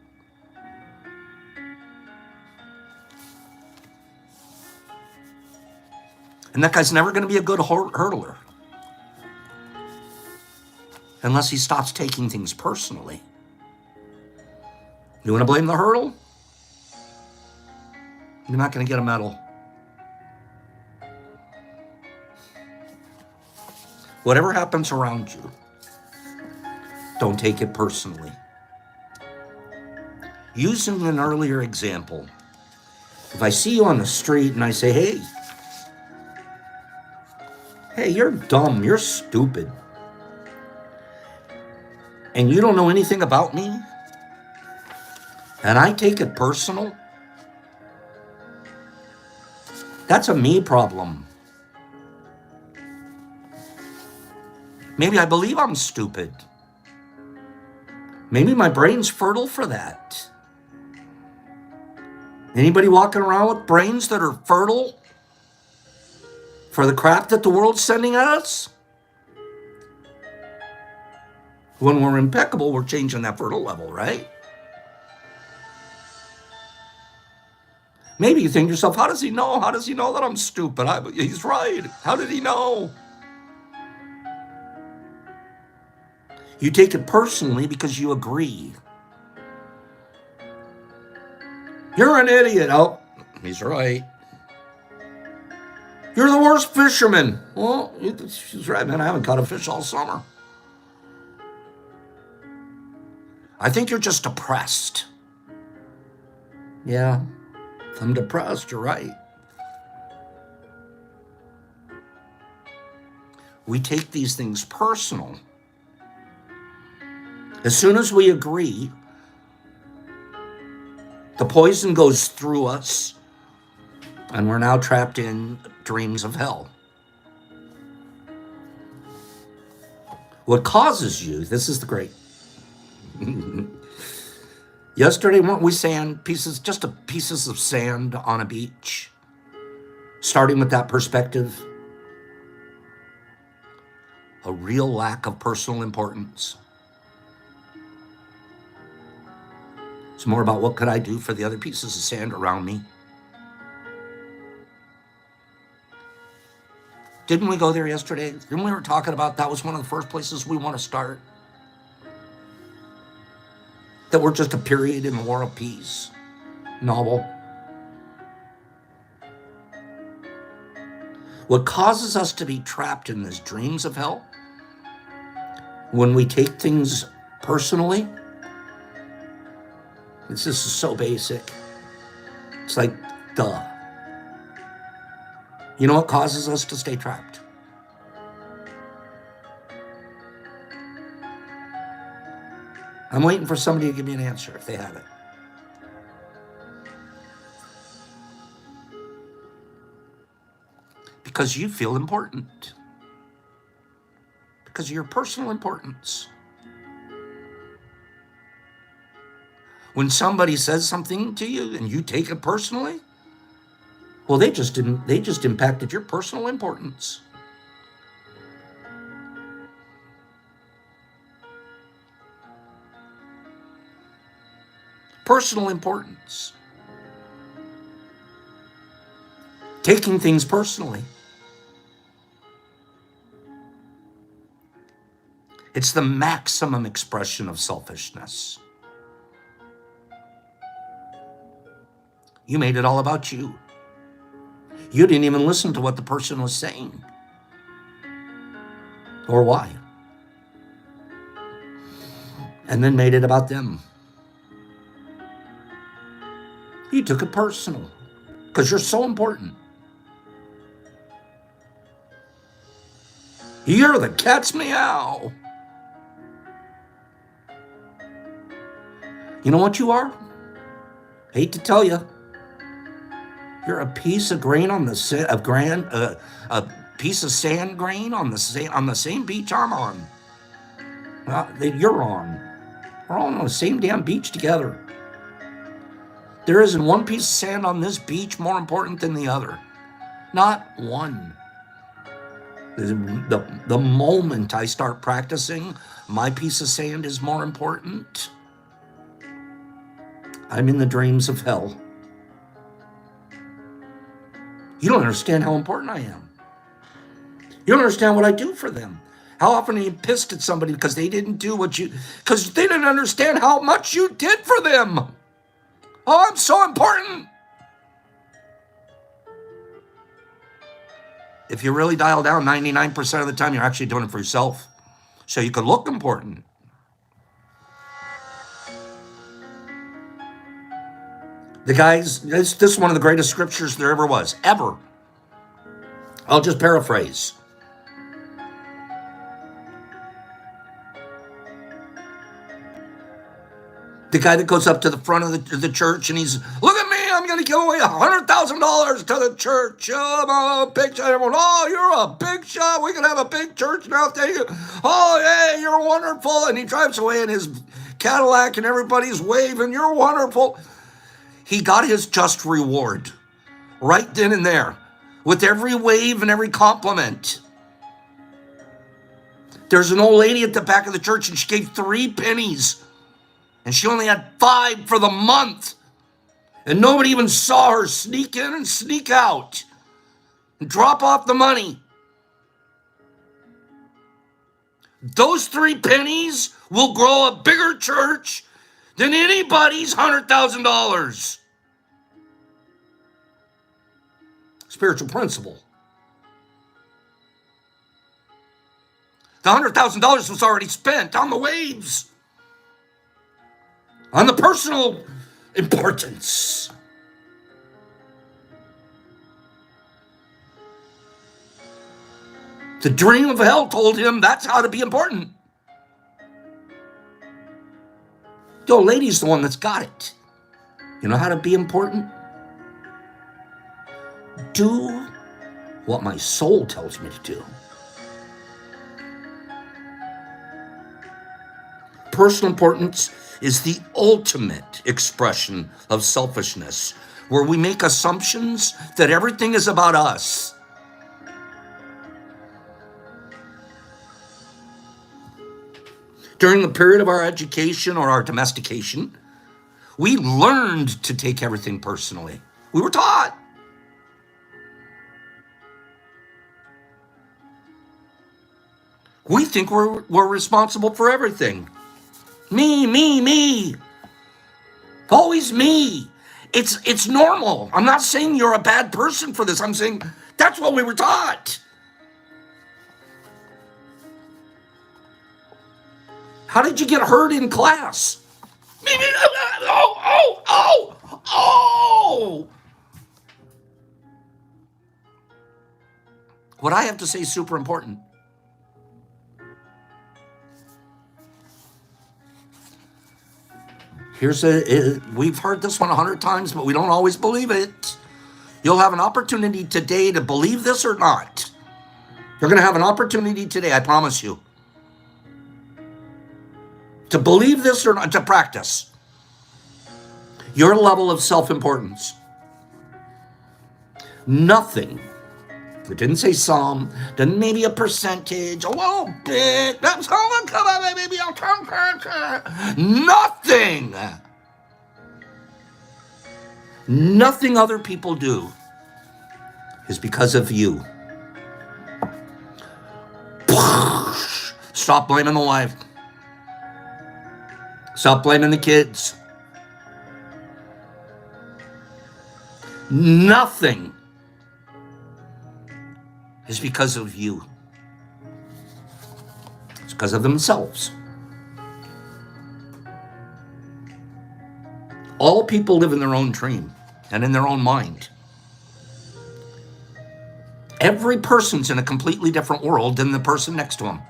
And that guy's never going to be a good hurdler unless he stops taking things personally. You want to blame the hurdle? You're not going to get a medal. Whatever happens around you, don't take it personally. Using an earlier example, if I see you on the street and I say, hey, you're dumb, you're stupid, and you don't know anything about me, and I take it personal, that's a me problem. Maybe I believe I'm stupid. Maybe my brain's fertile for that. Anybody walking around with brains that are fertile for the crap that the world's sending at us? When we're impeccable, we're changing that fertile level, right? Maybe you think to yourself, how does he know? How does he know that I'm stupid? He's right. How did he know? You take it personally because you agree. You're an idiot. Oh, he's right. You're the worst fisherman. Well, she's right, man. I haven't caught a fish all summer. I think you're just depressed. Yeah, I'm depressed. You're right. We take these things personal. As soon as we agree, the poison goes through us, and we're now trapped in dreams of hell. What causes you, this is the great. Yesterday, weren't we pieces of sand on a beach? Starting with that perspective, a real lack of personal importance. It's more about what could I do for the other pieces of sand around me. Didn't we go there yesterday? Didn't we were talking about that was one of the first places we want to start? That we're just a period in the War of Peace novel. What causes us to be trapped in these dreams of hell, when we take things personally, this is so basic. It's like, duh. You know what causes us to stay trapped? I'm waiting for somebody to give me an answer if they have it. Because you feel important. Because of your personal importance. When somebody says something to you and you take it personally, well, they just impacted your personal importance. Personal importance. Taking things personally. It's the maximum expression of selfishness. You made it all about you. You didn't even listen to what the person was saying. Or why. And then made it about them. You took it personal. Because you're so important. You're the cat's meow. You know what you are? Hate to tell you. You're a piece of grain on the a piece of sand grain on the same beach I'm on. That you're on. We're all on the same damn beach together. There isn't one piece of sand on this beach more important than the other. Not one. The moment I start practicing, my piece of sand is more important. I'm in the dreams of hell. You don't understand how important I am. You don't understand what I do for them. How often are you pissed at somebody because they didn't do because they didn't understand how much you did for them? Oh, I'm so important. If you really dial down, 99% of the time, you're actually doing it for yourself. So you could look important. The guys, this is one of the greatest scriptures there ever was, ever. I'll just paraphrase. The guy that goes up to the front of the church and he's, look at me, I'm going to give away $100,000 to the church. I'm a big shot. Everyone, oh, you're a big shot. We can have a big church now. Thank you. Oh, yeah, you're wonderful. And he drives away in his Cadillac and everybody's waving. You're wonderful. He got his just reward right then and there with every wave and every compliment. There's an old lady at the back of the church and she gave 3 pennies. And she only had 5 for the month. And nobody even saw her sneak in and sneak out and drop off the money. Those 3 pennies will grow a bigger church than anybody's $100,000. Spiritual principle. The $100,000 was already spent on the waves. On the personal importance. The dream of hell told him that's how to be important. The old lady's the one that's got it. You know how to be important? Do what my soul tells me to do. Personal importance is the ultimate expression of selfishness, where we make assumptions that everything is about us. During the period of our education or our domestication, we learned to take everything personally. We were taught. We think we're responsible for everything. Me. Always me. It's normal. I'm not saying you're a bad person for this. I'm saying that's what we were taught. How did you get hurt in class? Oh. What I have to say is super important. we've heard this one 100 times, but we don't always believe it. You'll have an opportunity today to believe this or not. You're going to have an opportunity today, I promise you, to believe this or not, to practice your level of self-importance. Nothing. It didn't say some, didn't maybe a percentage, a little bit. That's all come on, maybe I'll turn. Nothing. Nothing other people do is because of you. Stop blaming the wife. Stop blaming the kids. Nothing is because of you. It's because of themselves. All people live in their own dream and in their own mind. Every person's in a completely different world than the person next to them.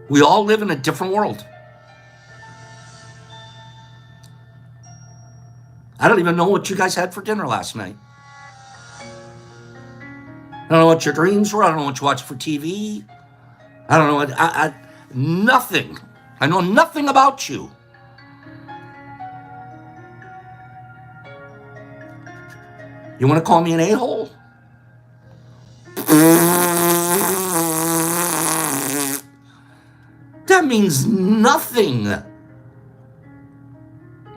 We all live in a different world. I don't even know what you guys had for dinner last night. I don't know what your dreams were. I don't know what you watched for TV. I don't know what, nothing. I know nothing about you. You want to call me an a-hole? That means nothing.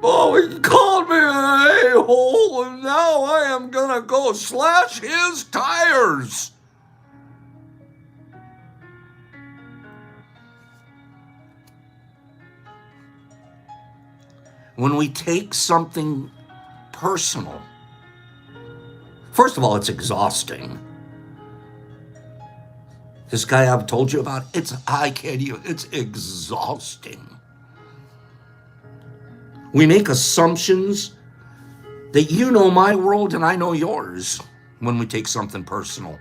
Oh, he called me an a-hole, and now I am gonna go slash his tires. When we take something personal, first of all, it's exhausting. This guy I've told you about, it's exhausting. We make assumptions that you know my world and I know yours when we take something personal.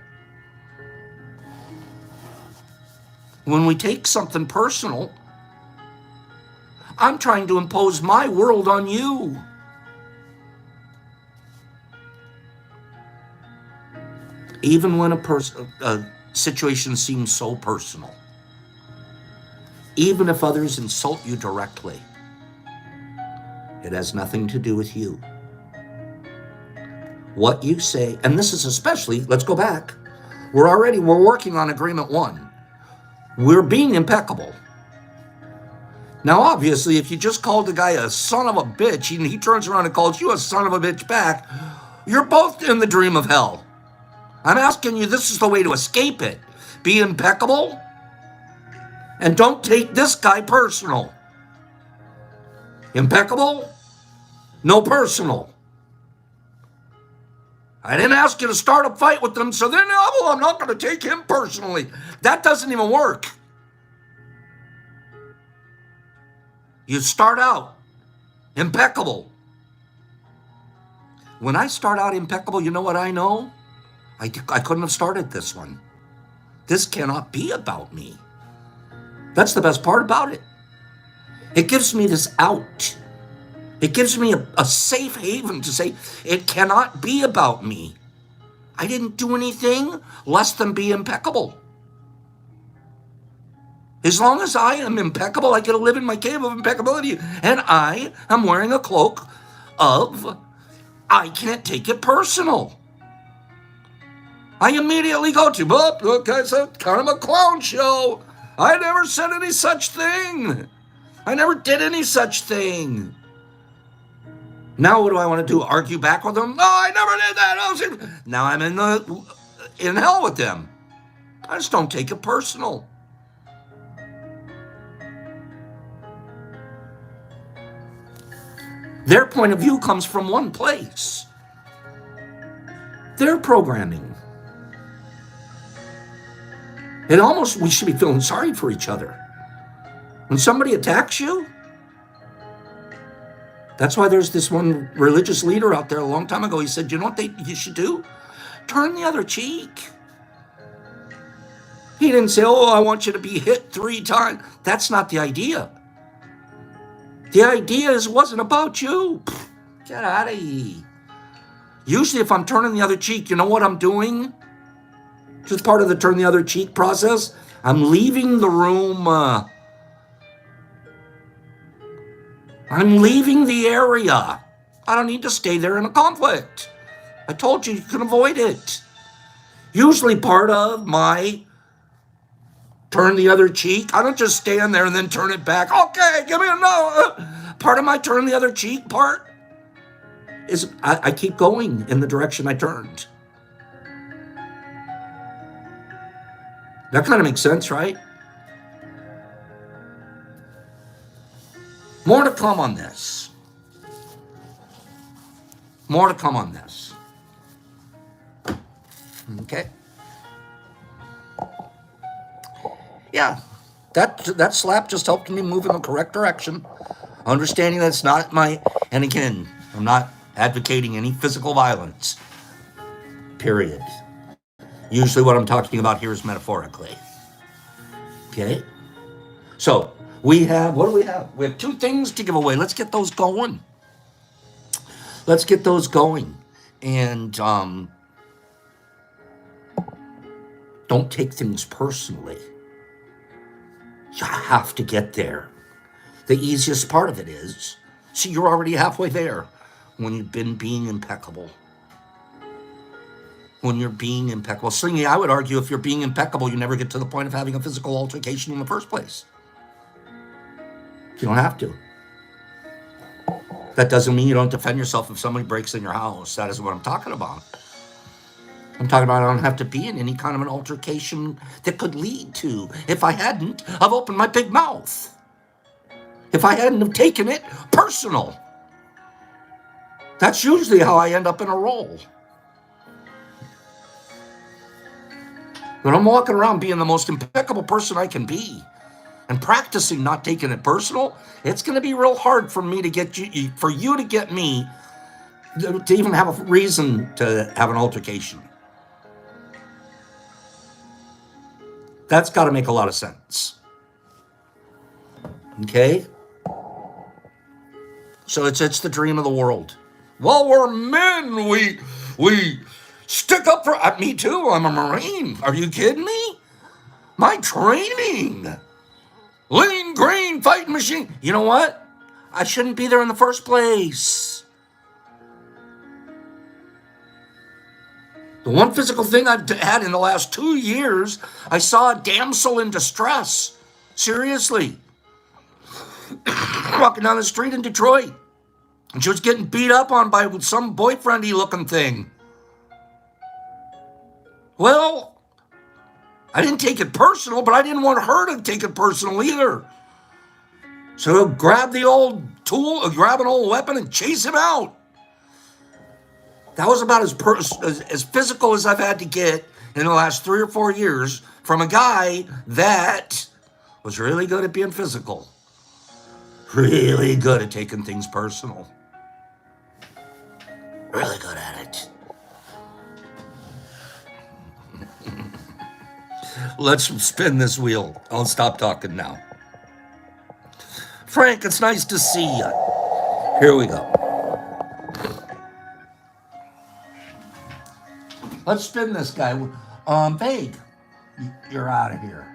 When we take something personal, I'm trying to impose my world on you. Even when a situation seems so personal, even if others insult you directly, it has nothing to do with you. What you say, and this is especially, let's go back. We're working on agreement 1. We're being impeccable. Now, obviously, if you just called the guy a son of a bitch and he turns around and calls you a son of a bitch back, you're both in the dream of hell. I'm asking you, this is the way to escape it. Be impeccable and don't take this guy personal. Impeccable, no personal. I didn't ask you to start a fight with them, so then, I'm not going to take him personally. That doesn't even work. You start out impeccable. When I start out impeccable, you know what I know? I couldn't have started this one. This cannot be about me. That's the best part about it. It gives me this out. It gives me a safe haven to say, it cannot be about me. I didn't do anything less than be impeccable. As long as I am impeccable, I get to live in my cave of impeccability. And I am wearing a cloak of, I can't take it personal. I immediately go to, look, it's kind of a clown show. I never said any such thing. I never did any such thing. Now what do I want to do? Argue back with them? No, I never did that. Now I'm in hell with them. I just don't take it personal. Their point of view comes from one place. Their programming. And almost we should be feeling sorry for each other. When somebody attacks you, that's why there's this one religious leader out there a long time ago. He said, you know what you should do? Turn the other cheek. He didn't say, I want you to be hit 3 times. That's not the idea. The idea wasn't about you. Get out of here. Usually if I'm turning the other cheek, you know what I'm doing? Just part of the turn the other cheek process. I'm leaving the room. I'm leaving the area. I don't need to stay there in a conflict. I told you can avoid it. Usually part of my turn the other cheek, I don't just stand there and then turn it back. Okay, give me a no. Part of my turn the other cheek part is I keep going in the direction I turned. That kind of makes sense, right? More to come on this. More to come on this. Okay. Yeah, that slap just helped me move in the correct direction. Understanding that's not my, and again, I'm not advocating any physical violence. Period. Usually what I'm talking about here is metaphorically. Okay? So, we have, what do we have? We have 2 things to give away. Let's get those going. Let's get those going. And don't take things personally. You have to get there. The easiest part of it is, see, you're already halfway there when you've been being impeccable. When you're being impeccable. Slingy, I would argue if you're being impeccable, you never get to the point of having a physical altercation in the first place. You don't have to. That doesn't mean you don't defend yourself if somebody breaks in your house. That isn't what I'm talking about. I'm talking about I don't have to be in any kind of an altercation that could lead to. If I hadn't, I've opened my big mouth. If I hadn't have taken it personal. That's usually how I end up in a role. When I'm walking around being the most impeccable person I can be and practicing not taking it personal, it's going to be real hard for me to get you, for you to get me to even have a reason to have an altercation. That's got to make a lot of sense. Okay? So it's the dream of the world. Well, we're men. We stick up for... me too. I'm a Marine. Are you kidding me? My training. Lean, green, fighting machine. You know what? I shouldn't be there in the first place. The one physical thing I've had in the last 2 years, I saw a damsel in distress. Seriously. Walking down the street in Detroit. And she was getting beat up on by some boyfriendy looking thing. Well, I didn't take it personal, but I didn't want her to take it personal either. So grab the old tool, grab an old weapon and chase him out. That was about as physical as I've had to get in the last 3 or 4 years from a guy that was really good at being physical. Really good at taking things personal. Really good at it. Let's spin this wheel. I'll stop talking now. Frank, it's nice to see you. Here we go. Let's spin this guy. Vague, you're out of here.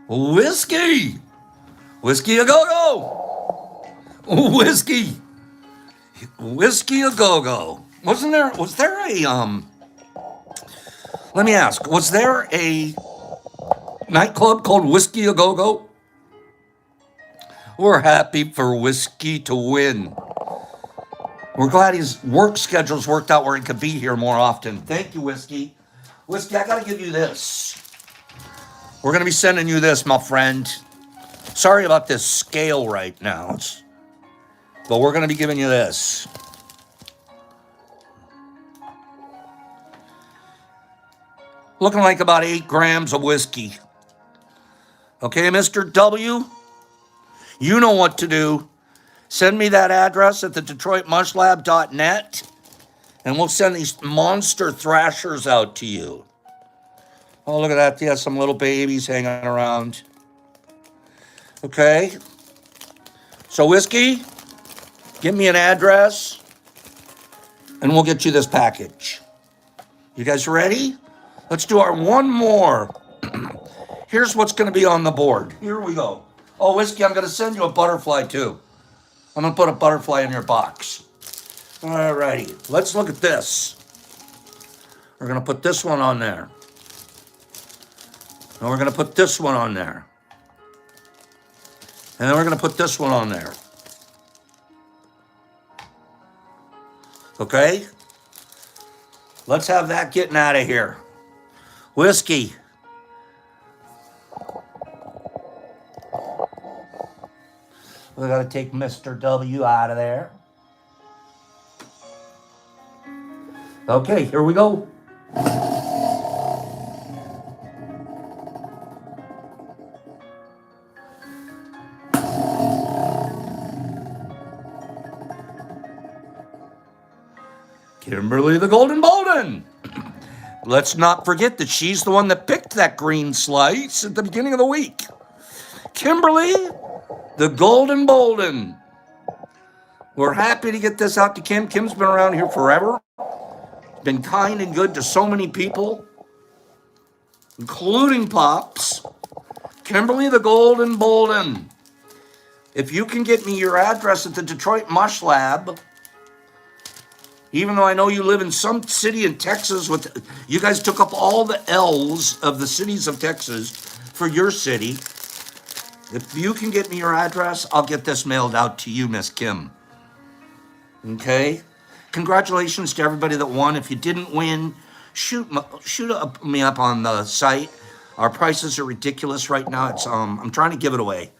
Whiskey! Whiskey a go-go! Whiskey! Whiskey a go-go. Was there a, let me ask, was there a nightclub called Whiskey a go-go? We're happy for Whiskey to win. We're glad his work schedule's worked out where he could be here more often. Thank you, Whiskey. Whiskey, I gotta give you this. We're going to be sending you this, my friend. Sorry about this scale right now. But we're going to be giving you this. Looking like about 8 grams of whiskey. Okay, Mr. W? You know what to do. Send me that address at the DetroitMushLab.net. And we'll send these monster thrashers out to you. Oh, look at that. They have some little babies hanging around. Okay. So, Whiskey, give me an address, and we'll get you this package. You guys ready? Let's do our one more. Here's what's going to be on the board. Here we go. Oh, Whiskey, I'm going to send you a butterfly, too. I'm going to put a butterfly in your box. All righty. Let's look at this. We're going to put this one on there. And we're going to put this one on there. And then we're going to put this one on there. Okay? Let's have that getting out of here. Whiskey. We got to take Mr. W out of there. Okay, here we go. Kimberly the Golden Bolden. Let's not forget that she's the one that picked that green slice at the beginning of the week. Kimberly the Golden Bolden. We're happy to get this out to Kim. Kim's been around here forever. Been kind and good to so many people, including Pops. Kimberly the Golden Bolden. If you can get me your address at the Detroit Mush Lab, even though I know you live in some city in Texas, you guys took up all the L's of the cities of Texas for your city. If you can get me your address, I'll get this mailed out to you, Miss Kim. Okay? Congratulations to everybody that won. If you didn't win, shoot me up on the site. Our prices are ridiculous right now. It's I'm trying to give it away.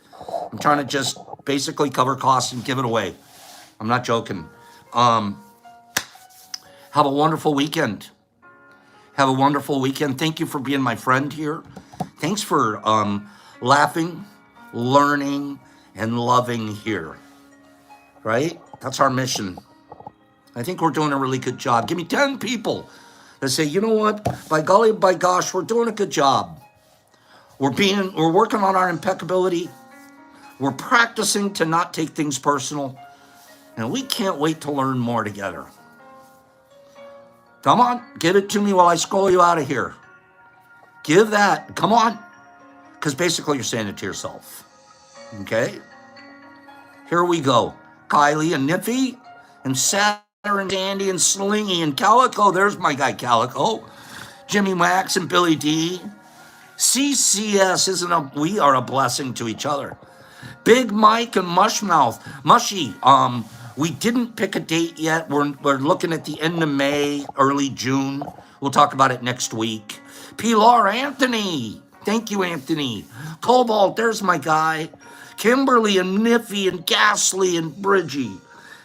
I'm trying to just basically cover costs and give it away. I'm not joking. Have a wonderful weekend. Have a wonderful weekend. Thank you for being my friend here. Thanks for laughing, learning, and loving here. Right? That's our mission. I think we're doing a really good job. Give me 10 people that say, you know what? By golly, by gosh, we're doing a good job. We're working on our impeccability. We're practicing to not take things personal. And we can't wait to learn more together. Come on, give it to me while I scroll you out of here. Give that, come on. Because basically you're saying it to yourself. Okay? Here we go. Kylie and Niffy and Saturn and Andy and Slingy and Calico. There's my guy Calico. Jimmy Max and Billy D. CCS we are a blessing to each other. Big Mike and Mushmouth. Mushy. We didn't pick a date yet. We're looking at the end of May, early June. We'll talk about it next week. Pilar Anthony. Thank you, Anthony. Cobalt, there's my guy. Kimberly and Niffy and Ghastly and Bridgie.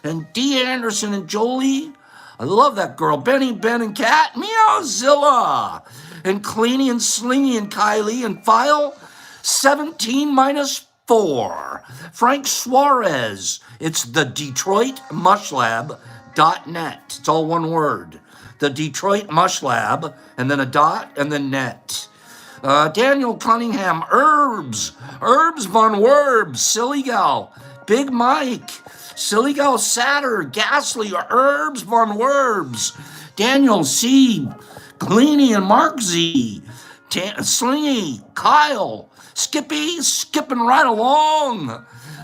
And Dee Anderson and Jolie. I love that girl. Benny, Ben, and Kat. Meowzilla. And Cleany and Slingy and Kylie and File 17 minus 4. Frank Suarez. It's the DetroitMushLab.net. It's all one word. The Detroit Mush Lab, and then a dot, and then net. Daniel Cunningham, Herbs von Werbs, Silly Gal, Big Mike, Silly Gal Satter, Ghastly, Herbs von Werbs, Daniel C, Cleany and Mark Z, Slingy, Kyle, Skippy, skipping right along.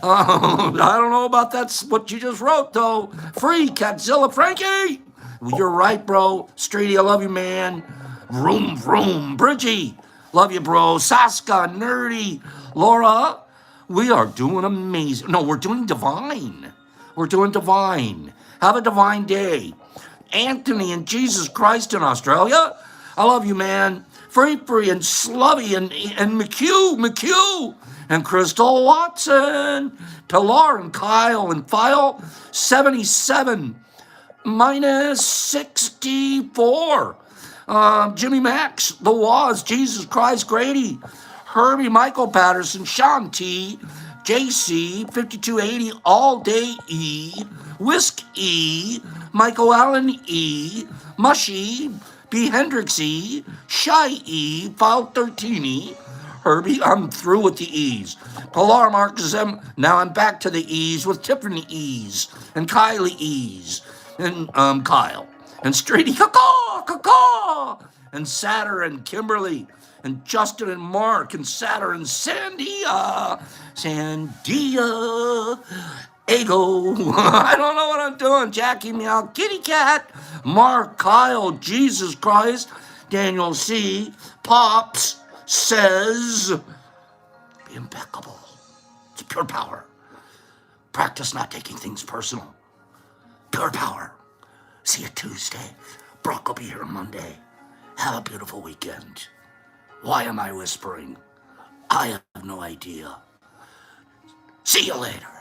I don't know about that's what you just wrote, though. Free, Catzilla, Frankie. Well, you're right, bro. Strady, I love you, man. Vroom, vroom. Bridgie, love you, bro. Saska, Nerdy, Laura. We are doing amazing. No, we're doing divine. We're doing divine. Have a divine day. Anthony and Jesus Christ in Australia. I love you, man. Free and Slubby and McHugh and Crystal Watson, Pilar and Kyle and File 77 minus 64. Jimmy Max, The Waz, Jesus Christ, Grady, Herbie, Michael Patterson, Sean T, JC, 5280, All Day E, Whisk E, Michael Allen E, Mushy, B. Hendrix E, Shy E, File 13 E, Herbie, I'm through with the E's. Pilar Marcus M, now I'm back to the E's with Tiffany E's, and Kylie E's, and Kyle, and Straighty Caw, and Satter and Kimberly, and Justin and Mark, and Satter and Sandia, Ego, I don't know what I'm doing, Jackie Meow, Kitty Cat, Mark, Kyle, Jesus Christ, Daniel C, Pops, says, be impeccable. It's pure power. Practice not taking things personal. Pure power. See you Tuesday. Brock will be here Monday. Have a beautiful weekend. Why am I whispering? I have no idea. See you later.